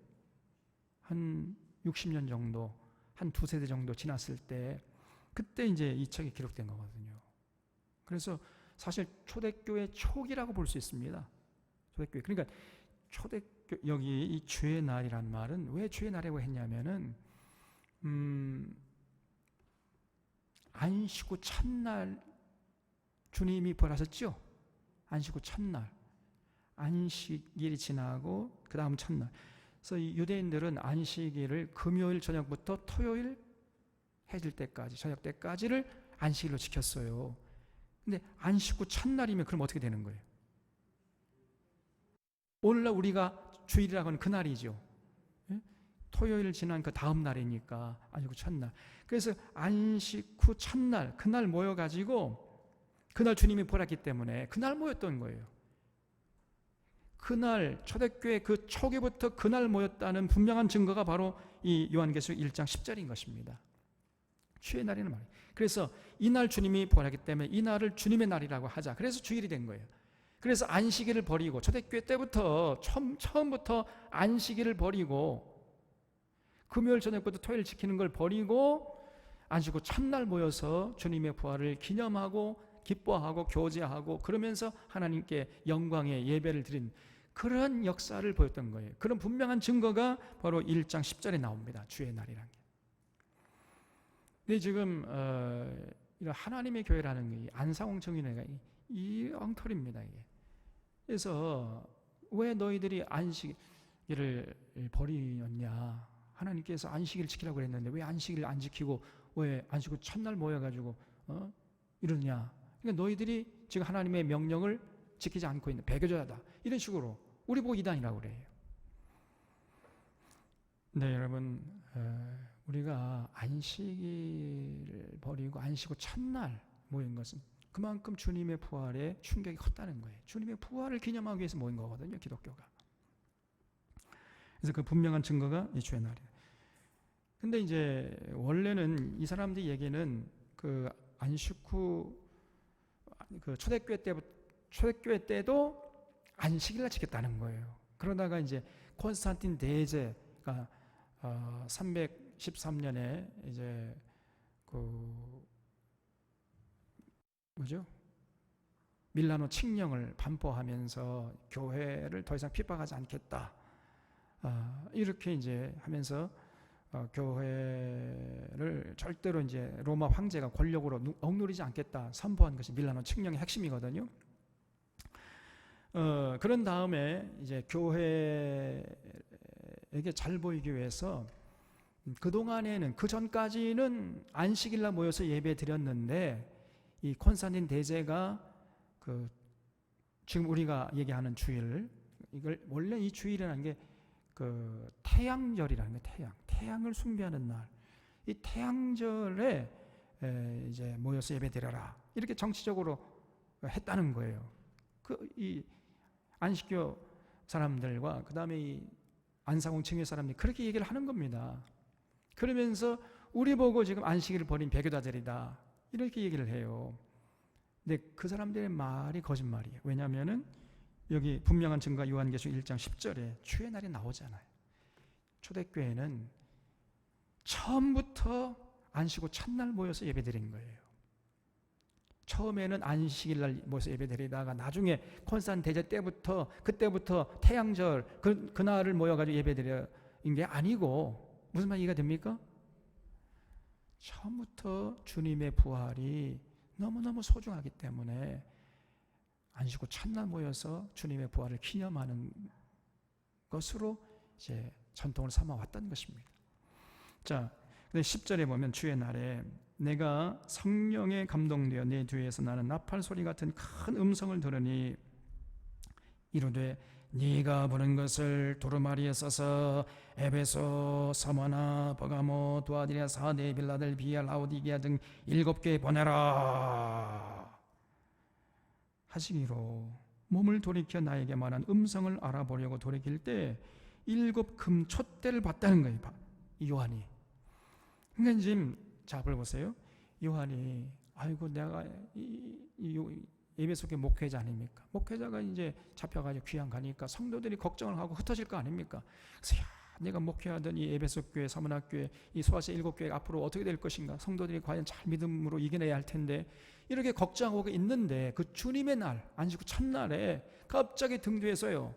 한 60년 정도, 한 두세 대 정도 지났을 때 그때 이제 이 책이 기록된 거거든요. 그래서 사실 초대교회 초기라고 볼 수 있습니다. 초대교회. 그러니까 초대교 여기 이 주의 날이란 말은 왜 주의 날이라고 했냐면은 안식 후 첫날 주님이 부활하셨죠? 안식 후 첫날. 안식일이 지나고 그 다음 첫날. 그래서 이 유대인들은 안식일을 금요일 저녁부터 토요일 해질 때까지, 저녁 때까지를 안식일로 지켰어요. 근데 안식 후 첫날이면 그럼 어떻게 되는 거예요? 오늘날 우리가 주일이라고 하는 그날이죠. 예? 토요일 지난 그 다음 날이니까 안식 후 첫날. 그래서 안식 후 첫날, 그날 모여가지고 그날 주님이 부활했기 때문에 그날 모였던 거예요. 그날 초대교회 그 초기부터 그날 모였다는 분명한 증거가 바로 이 요한계시록 1장 10절인 것입니다. 주의 날이라는 말이에요. 그래서 이날 주님이 부활하기 때문에 이 날을 주님의 날이라고 하자. 그래서 주일이 된 거예요. 그래서 안식일을 버리고 초대교회 때부터 처음부터 안식일을 버리고 금요일 저녁부터 토요일 지키는 걸 버리고 안식 후 첫날 모여서 주님의 부활을 기념하고 기뻐하고 교제하고 그러면서 하나님께 영광의 예배를 드린 그런 역사를 보였던 거예요. 그런 분명한 증거가 바로 1장 10절에 나옵니다. 주의 날이라는 게. 근데 지금 이런 하나님의 교회라는 게 안상홍 정인회가 이 엉터리입니다. 이게. 그래서 왜 너희들이 안식일을 버리었냐? 하나님께서 안식일을 지키라고 그랬는데 왜 안식일을 안 지키고 왜 안식 후 첫날 모여가지고 이러냐? 그러니까 너희들이 지금 하나님의 명령을 지키지 않고 있는 배교자다. 이런 식으로 우리 보고 이단이라고 그래요. 네, 여러분, 우리가 안식일을 버리고 안식 후 첫날 모인 것은 그만큼 주님의 부활에 충격이 컸다는 거예요. 주님의 부활을 기념하기 위해서 모인 거거든요, 기독교가. 그래서 그 분명한 증거가 이 주의 날이에요. 근데 이제 원래는 이 사람들이 얘기는 그 안식 후 그 초대교회 때도 안식일을 지켰다는 거예요. 그러다가 이제 콘스탄틴 대제가 313년에 이제 밀라노 칙령을 반포하면서 교회를 더 이상 핍박하지 않겠다. 이렇게 이제 하면서 교회를 절대로 이제 로마 황제가 권력으로 억누르지 않겠다 선포한 것이 밀라노 칙령의 핵심이거든요. 그런 다음에 이제 교회에게 잘 보이기 위해서 그 동안에는 그 전까지는 안식일날 모여서 예배 드렸는데 이 콘스탄틴 대제가 지금 우리가 얘기하는 주일 이걸 원래 이 주일이라는 게 태양절이라는 게 태양을 숭배하는 날. 이 태양절에 이제 모여서 예배드려라. 이렇게 정치적으로 했다는 거예요. 이 안식교 사람들과 그 다음에 이 안상홍 칭의 사람들이 그렇게 얘기를 하는 겁니다. 그러면서 우리 보고 지금 안식일을 버린 배교자들이다. 이렇게 얘기를 해요. 근데 그 사람들의 말이 거짓말이에요. 왜냐하면은 여기 분명한 증거 요한계시록 1장 10절에 주의 날이 나오잖아요. 초대교회는 처음부터 안식 후 첫날 모여서 예배드린 거예요. 처음에는 안식일날 모여서 예배드리다가 나중에 콘스탄틴 대제 때부터 그때부터 태양절 그날을 모여가지고 예배드린 게 아니고 무슨 말 이해가 됩니까? 처음부터 주님의 부활이 너무너무 소중하기 때문에 안식 후 첫날 모여서 주님의 부활을 기념하는 것으로 이제 전통을 삼아왔다는 것입니다. 자, 10절에 보면 주의 날에 내가 성령에 감동되어 내 뒤에서 나는 나팔 소리 같은 큰 음성을 들으니 이르되 네가 보는 것을 두루마리에 써서 에베소, 서머나, 버가모, 두아디라, 사데, 빌라델, 비아, 라오디게아 등 7교회에 보내라 하시기로 몸을 돌이켜 나에게 말한 음성을 알아보려고 돌이킬 때 7 금촛대를 봤다는 거예요. 요한이. 그러니까 지금 잡을 보세요. 요한이 아이고 내가 에베소 교회 목회자 아닙니까? 목회자가 이제 잡혀가지고 귀양 가니까 성도들이 걱정을 하고 흩어질 거 아닙니까? 그래서 내가 목회하던 이 에베소 교회, 서문학교회, 이 소아시아 7교회 앞으로 어떻게 될 것인가? 성도들이 과연 잘 믿음으로 이겨내야 할 텐데 이렇게 걱정하고 있는데 그 주님의 날, 안식 후 첫날에 갑자기 등 뒤에서요.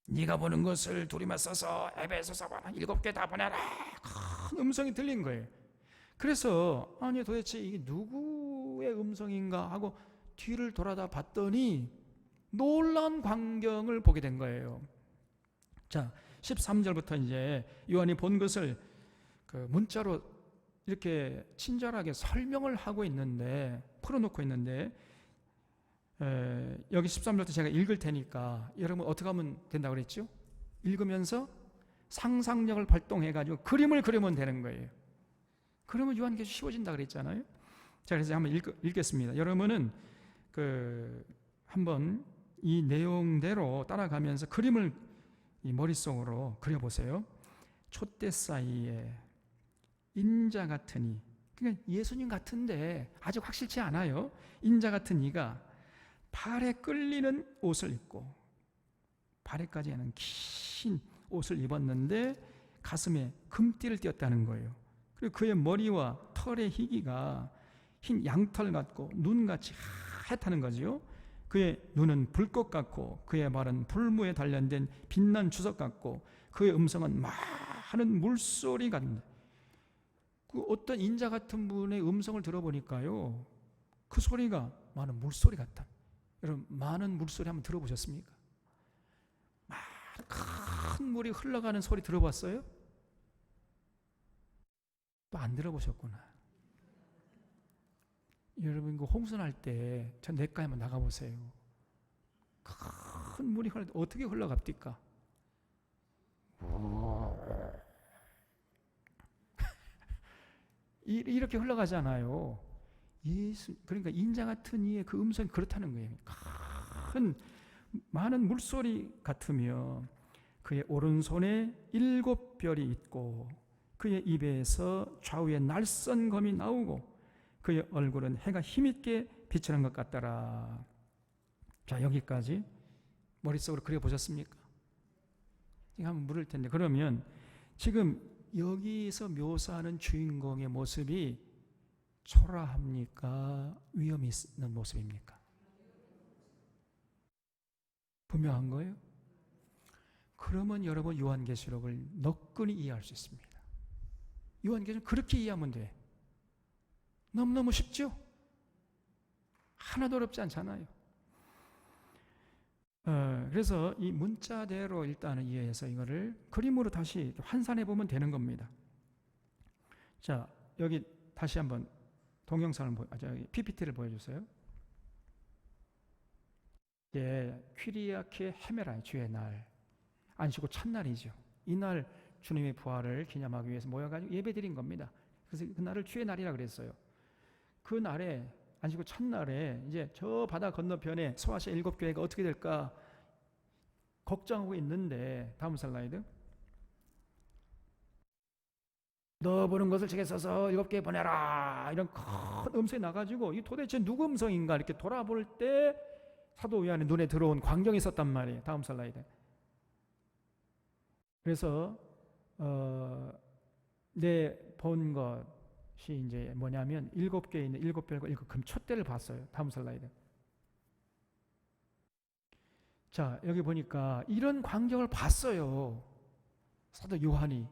네가 보는 것을 두루마리에 써서 에베소, 서머나 7교회 다 보내라. 큰 음성이 들린 거예요. 그래서 아니 도대체 이게 누구의 음성인가 하고 뒤를 돌아다 봤더니 놀라운 광경을 보게 된 거예요. 자, 13절부터 이제 요한이 본 것을 그 문자로 이렇게 친절하게 설명을 하고 있는데, 풀어놓고 있는데, 여기 13절부터 제가 읽을 테니까 여러분 어떻게 하면 된다고 그랬죠? 읽으면서 상상력을 발동해가지고 그림을 그리면 되는 거예요. 그러면 요한계시 쉬워진다 그랬잖아요. 자, 그래서 한번 읽겠습니다. 여러분은 한번 이 내용대로 따라가면서 그림을 이 머릿속으로 그려보세요. 촛대 사이에 인자 같은 이, 그러니까 예수님 같은데 아직 확실치 않아요. 인자 같은 이가 발에 끌리는 옷을 입고, 발에까지 하는 긴 옷을 입었는데 가슴에 금띠를 띄었다는 거예요. 그리고 그의 머리와 털의 희기가 흰 양털 같고 눈같이 하얗다는 거죠. 그의 눈은 불꽃 같고 그의 발은 불무에 단련된 빛난 주석 같고 그의 음성은 많은 물소리 같네. 그 어떤 인자 같은 분의 음성을 들어보니까요, 그 소리가 많은 물소리 같다. 여러분 많은 물소리 한번 들어보셨습니까? 큰 물이 흘러가는 소리 들어봤어요? 또 안 들어보셨구나. 여러분 그 홍수 날 때 저 냇가에 한번 나가보세요. 큰 물이 어떻게 흘러갑니까? 이렇게 흘러가잖아요. 예수, 그러니까 인자 같은 이의 그 음성이 그렇다는 거예요. 큰 많은 물소리 같으며 그의 오른손에 7별이 있고 그의 입에서 좌우에 날선 검이 나오고 그의 얼굴은 해가 힘있게 비치는 것 같더라. 자, 여기까지 머릿속으로 그려보셨습니까? 지금 한번 물을 텐데, 그러면 지금 여기서 묘사하는 주인공의 모습이 초라합니까? 위험이 있는 모습입니까? 분명한 거예요? 그러면 여러분 요한계시록을 너끈히 이해할 수 있습니다. 요한계시록 그렇게 이해하면 돼. 너무너무 쉽죠? 하나도 어렵지 않잖아요. 그래서 이 문자대로 일단은 이해해서 이거를 그림으로 다시 환산해 보면 되는 겁니다. 자, 여기 다시 한번 동영상을 PPT를 보여주세요. 예, 퀴리아케 헤메라, 주의 날, 안식 후 첫날이죠. 이날 주님의 부활을 기념하기 위해서 모여가지고 예배드린 겁니다. 그래서 그 날을 주의 날이라 그랬어요. 그 날에, 안식 후 첫날에 이제 저 바다 건너편에 소아시아 7교회가 어떻게 될까 걱정하고 있는데, 다음 슬라이드. 너 보는 것을 책에 써서 7교회에 보내라, 이런 큰 음성이 나가지고 이 도대체 누구 음성인가 이렇게 돌아볼 때 사도 요한의 눈에 들어온 광경이 있었단 말이에요. 다음 슬라이드. 그래서 내 본 것이 이제 뭐냐면 7개에 있는 7별과 7 금촛대를 봤어요. 다음 슬라이드. 자, 여기 보니까 이런 광경을 봤어요. 사도 요한이.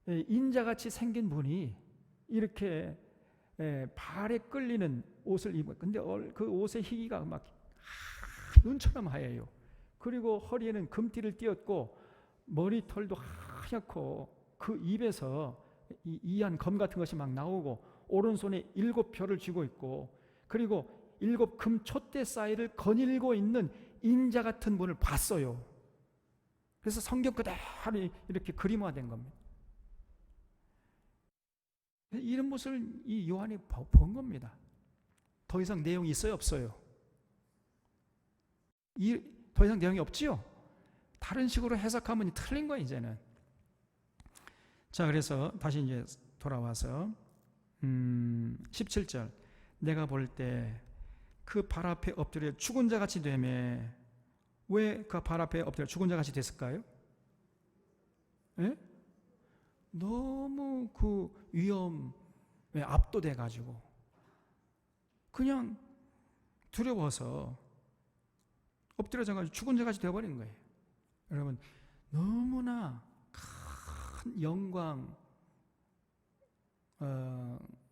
인자같이 생긴 분이 이렇게 발에 끌리는 옷을 입고, 근데 그 옷의 희기가 막 눈처럼 하얘요. 그리고 허리에는 금띠를 띄었고 머리털도 하얗고 그 입에서 이한 검 같은 것이 막 나오고 오른손에 7별을 쥐고 있고, 그리고 일곱 금 촛대 사이를 거닐고 있는 인자 같은 분을 봤어요. 그래서 성경 그대로 이렇게 그림화된 겁니다. 이런 모습을 이 요한이 본 겁니다. 더 이상 내용이 있어요, 없어요? 더 이상 내용이 없지요? 다른 식으로 해석하면 틀린 거예요, 이제는. 자, 그래서 다시 이제 돌아와서 17절. 내가 볼 때 그 발 앞에 엎드려 죽은 자 같이 되매. 왜 그 발 앞에 엎드려 죽은 자 같이 됐을까요? 예? 너무 그 위험에 압도돼 가지고 그냥 두려워서 엎드려져 가지고 죽은 자 같이 되어버린 거예요. 여러분, 너무나 큰 영광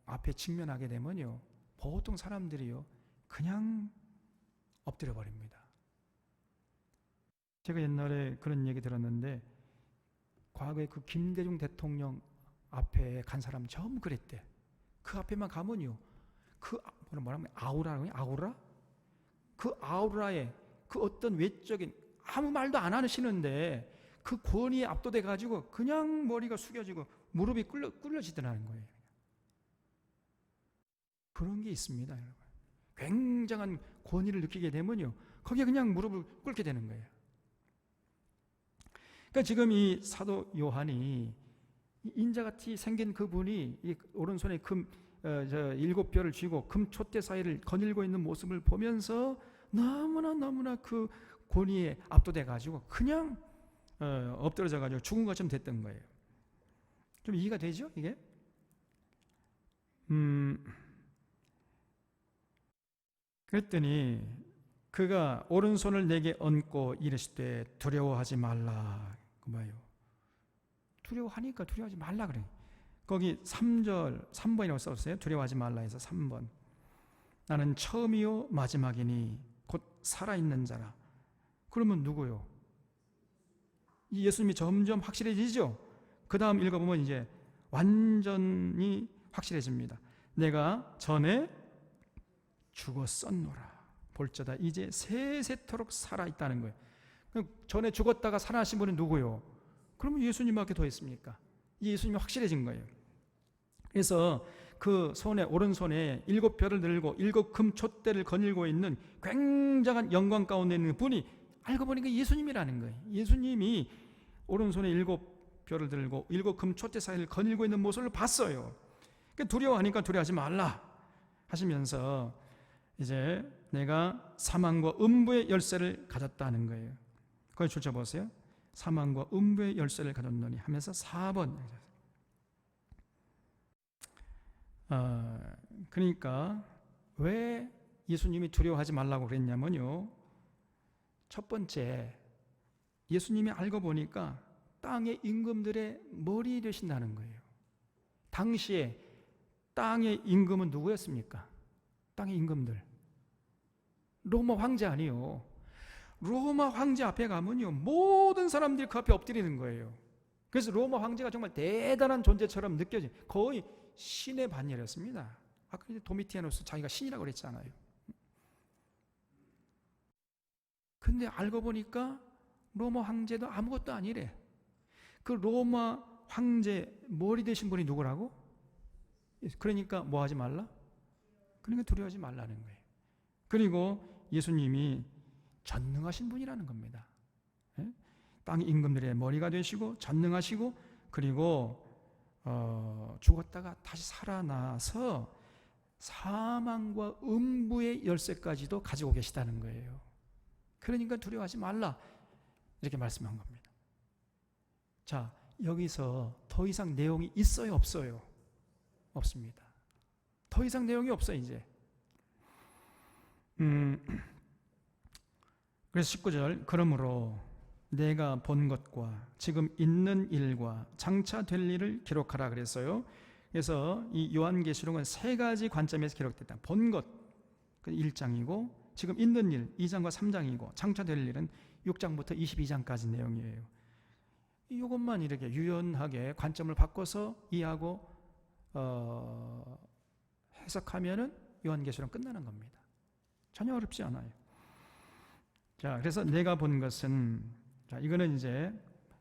앞에 직면하게 되면요, 보통 사람들이요 그냥 엎드려 버립니다. 제가 옛날에 그런 얘기 들었는데, 과거에 그 김대중 대통령 앞에 간 사람 전부 그랬대. 그 앞에만 가면요, 그 뭐라면 아우라? 그 아우라에 그 어떤 외적인 아무 말도 안 하시는데 그 권위에 압도돼 가지고 그냥 머리가 숙여지고 무릎이 꿇려지더라는 거예요. 그런 게 있습니다, 여러분. 굉장한 권위를 느끼게 되면요, 거기에 그냥 무릎을 꿇게 되는 거예요. 그러니까 지금 이 사도 요한이 인자같이 생긴 그분이 이 오른손에 일곱 뼈를 쥐고 금 촛대 사이를 거닐고 있는 모습을 보면서 너무나 그 권위에 압도돼 가지고 그냥 엎드려져 가지고 죽은 것처럼 됐던 거예요. 좀 이해가 되죠, 이게? 그랬더니 그가 오른손을 내게 얹고 이르시되 두려워하지 말라. 그 뭐예요? 두려워하니까 두려워하지 말라 그래. 거기 3번이라고 썼어요. 두려워하지 말라 해서 3번. 나는 처음이요 마지막이니 곧 살아있는 자라. 그러면 누구요? 예수님이 점점 확실해지죠. 그 다음 읽어보면 이제 완전히 확실해집니다. 내가 전에 죽었었노라. 볼자다 이제 세세토록 살아있다는 거예요. 전에 죽었다가 살아나신 분은 누구요? 그러면 예수님밖에 더 있습니까? 예수님이 확실해진 거예요. 그래서 그 오른손에 일곱 뼈를 들고 일곱 금 촛대를 거닐고 있는 굉장한 영광 가운데 있는 분이 알고 보니까 예수님이라는 거예요. 예수님이 오른손에 일곱 뼈를 들고 일곱 금 촛대 사이를 거닐고 있는 모습을 봤어요. 그러니까 두려워하니까 두려워하지 말라 하시면서 이제 내가 사망과 음부의 열쇠를 가졌다는 거예요. 거기 줄쳐 보세요. 사망과 음부의 열쇠를 가졌노니 하면서 4번. 그러니까 왜 예수님이 두려워하지 말라고 그랬냐면요, 첫 번째, 예수님이 알고 보니까 땅의 임금들의 머리 되신다는 거예요. 당시에 땅의 임금은 누구였습니까? 땅의 임금들. 로마 황제 아니요. 로마 황제 앞에 가면요, 모든 사람들이 그 앞에 엎드리는 거예요. 그래서 로마 황제가 정말 대단한 존재처럼 느껴져요. 거의 신의 반열이었습니다. 아까 이제 도미티아누스 자기가 신이라고 그랬잖아요. 근데 알고 보니까 로마 황제도 아무것도 아니래. 그 로마 황제 머리 되신 분이 누구라고? 그러니까 뭐 하지 말라? 그러니까 두려워하지 말라는 거예요. 그리고 예수님이 전능하신 분이라는 겁니다. 땅의 임금들의 머리가 되시고 전능하시고, 그리고 죽었다가 다시 살아나서 사망과 음부의 열쇠까지도 가지고 계시다는 거예요. 그러니까 두려워하지 말라 이렇게 말씀한 겁니다. 자, 여기서 더 이상 내용이 있어요, 없어요? 없습니다. 더 이상 내용이 없어요, 이제. 그래서 19절, 그러므로 내가 본 것과 지금 있는 일과 장차 될 일을 기록하라 그랬어요. 그래서 이 요한계시록은 세 가지 관점에서 기록됐다. 본 것, 1장이고, 지금 있는 일, 2장과 3장이고, 장차 될 일은 6장부터 22장까지 내용이에요. 이것만 이렇게 유연하게 관점을 바꿔서 이해하고 해석하면은 요한계시록은 끝나는 겁니다. 전혀 어렵지 않아요. 자, 그래서 내가 본 것은, 자, 이거는 이제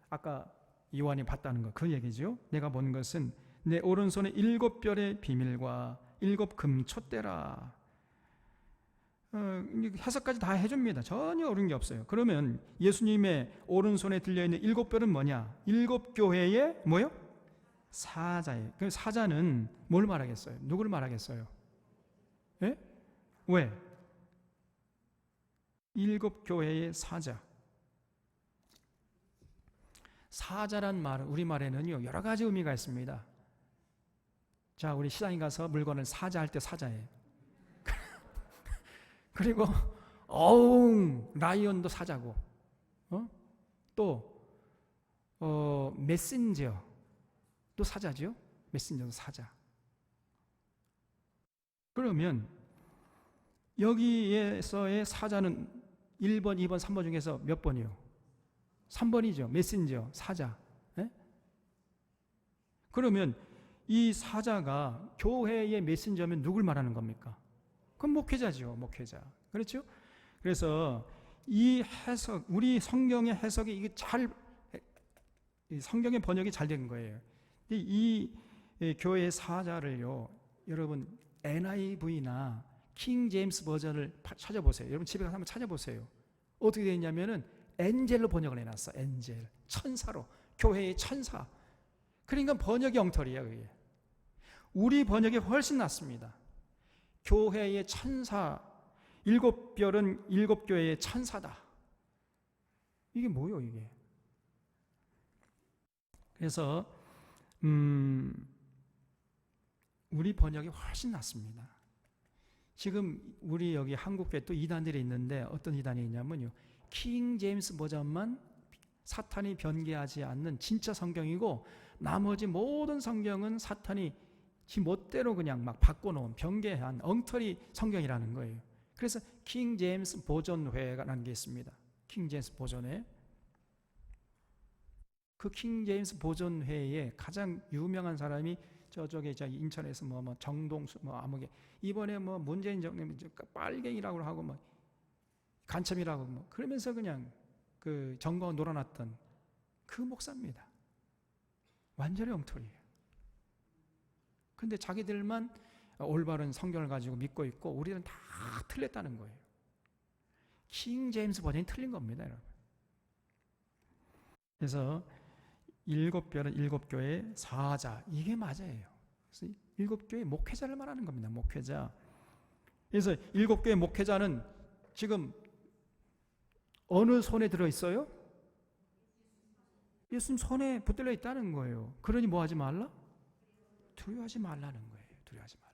아까 요한이 봤다는 거, 그 얘기죠. 내가 본 것은 내 오른손에 7별의 비밀과 7 금촛대라. 해석까지 다 해줍니다. 전혀 어려운 게 없어요. 그러면 예수님의 오른손에 들려있는 7별은 뭐냐? 7교회의 뭐요? 사자예요. 그 사자는 뭘 말하겠어요? 누구를 말하겠어요? 예? 왜? 7교회의 사자. 사자란 말은 우리말에는요, 여러 가지 의미가 있습니다. 자, 우리 시장에 가서 물건을 사자할 때 사자예요. 그리고 어웅 라이온도 사자고, 또 메신저 또 사자죠. 메신저도 사자. 그러면 여기에서의 사자는 1번, 2번, 3번 중에서 몇 번이요? 3번이죠. 메신저, 사자. 네? 그러면 이 사자가 교회의 메신저면 누굴 말하는 겁니까? 그건 목회자죠. 목회자. 그렇죠? 그래서 이 해석, 우리 성경의 해석이 이게 성경의 번역이 잘 된 거예요. 이 교회의 사자를요, 여러분 NIV나 킹 제임스 버전을 찾아보세요. 여러분 집에 가서 한번 찾아보세요. 어떻게 되어 있냐면은 엔젤로 번역을 해놨어. 엔젤, 천사로, 교회의 천사. 그러니까 번역이 엉터리야 그게. 우리 번역이 훨씬 낫습니다. 교회의 천사, 7별은 7교회의 천사다. 이게 뭐요 이게? 그래서 우리 번역이 훨씬 낫습니다. 지금 우리 여기 한국교회 또 이단들이 있는데 어떤 이단이 있냐면요, 킹 제임스 버전만 사탄이 변개하지 않는 진짜 성경이고 나머지 모든 성경은 사탄이 지 멋대로 그냥 막 바꿔놓은 변개한 엉터리 성경이라는 거예요. 그래서 킹 제임스 보존회라는 게 있습니다. 킹 제임스 보존회. 그 킹 제임스 보존회의 가장 유명한 사람이 저쪽에 인천에서 뭐 정동수 뭐 아무개, 이번에 뭐 문재인 정권이 빨갱이라고 하고 뭐 간첩이라고 뭐 그러면서 그냥 그 정권 놀아놨던 그 목사입니다. 완전히 엉터리예요. 근데 자기들만 올바른 성경을 가지고 믿고 있고 우리는 다 틀렸다는 거예요. 킹 제임스 버전이 틀린 겁니다, 여러분. 그래서 7별은 7교회의 사자, 이게 맞아요. 그래서 7교회 목회자를 말하는 겁니다. 목회자. 그래서 7교회 목회자는 지금 어느 손에 들어있어요? 예수님 손에 붙들려 있다는 거예요. 그러니 뭐 하지 말라? 두려워하지 말라는 거예요. 두려워하지 말라.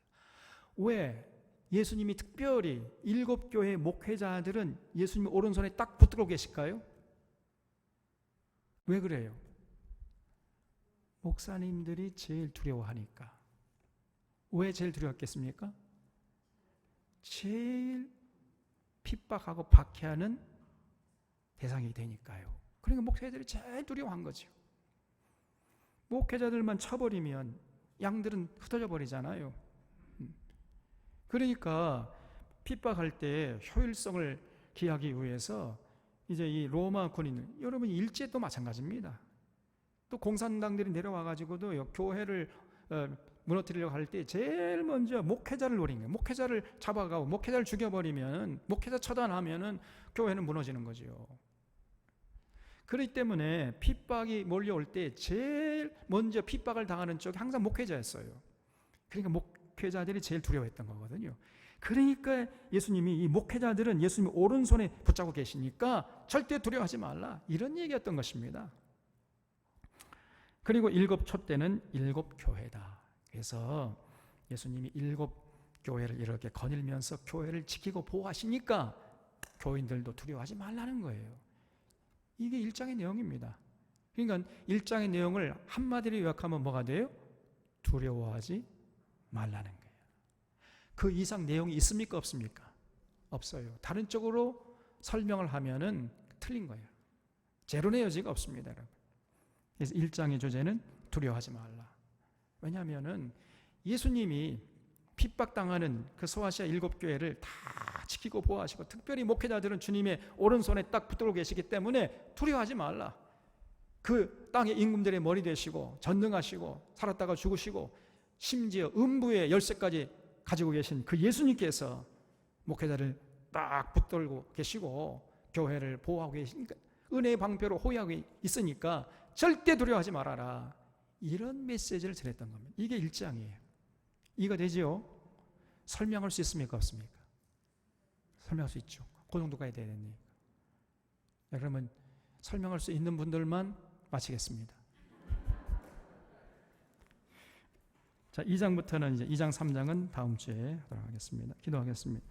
왜? 예수님이 특별히 7교회 목회자들은 예수님 오른손에 딱 붙들고 계실까요? 왜 그래요? 목사님들이 제일 두려워하니까. 왜 제일 두려웠겠습니까? 제일 핍박하고 박해하는 대상이 되니까요. 그러니까 목회자들이 제일 두려워한 거죠. 목회자들만 쳐버리면 양들은 흩어져 버리잖아요. 그러니까 핍박할 때 효율성을 기하기 위해서 이제 이 로마 군인, 여러분 일제도 마찬가지입니다. 또 공산당들이 내려와가지고도 교회를 무너뜨리려고 할 때 제일 먼저 목회자를 노린 거예요. 목회자를 잡아가고 목회자를 죽여버리면, 목회자 처단하면은 교회는 무너지는 거죠. 그렇기 때문에 핍박이 몰려올 때 제일 먼저 핍박을 당하는 쪽이 항상 목회자였어요. 그러니까 목회자들이 제일 두려워했던 거거든요. 그러니까 예수님이 이 목회자들은 예수님 오른손에 붙잡고 계시니까 절대 두려워하지 말라, 이런 얘기였던 것입니다. 그리고 7촛대는 7교회다. 그래서 예수님이 7교회를 이렇게 거닐면서 교회를 지키고 보호하시니까 교인들도 두려워하지 말라는 거예요. 이게 1장의 내용입니다. 그러니까 1장의 내용을 한마디로 요약하면 뭐가 돼요? 두려워하지 말라는 거예요. 그 이상 내용이 있습니까? 없습니까? 없어요. 다른 쪽으로 설명을 하면은 틀린 거예요. 제로의 여지가 없습니다, 여러분. 그래서 1장의 주제는 두려워하지 말라. 왜냐하면은 예수님이 핍박당하는 그 소아시아 7교회를 다 지키고 보호하시고, 특별히 목회자들은 주님의 오른손에 딱 붙들고 계시기 때문에 두려워하지 말라. 그 땅의 임금들의 머리 되시고 전능하시고 살았다가 죽으시고 심지어 음부의 열쇠까지 가지고 계신 그 예수님께서 목회자를 딱 붙들고 계시고 교회를 보호하고 계시니까, 은혜의 방패로 호위하고 있으니까 절대 두려워하지 말아라. 이런 메시지를 전했던 겁니다. 이게 1장이에요. 이해가 되지요? 설명할 수 있습니까? 없습니까? 설명할 수 있죠. 그 정도까지 돼야 되니까. 그러면 설명할 수 있는 분들만 마치겠습니다. 자, 2장부터는 이제 2장, 3장은 다음 주에 하도록 하겠습니다. 기도하겠습니다.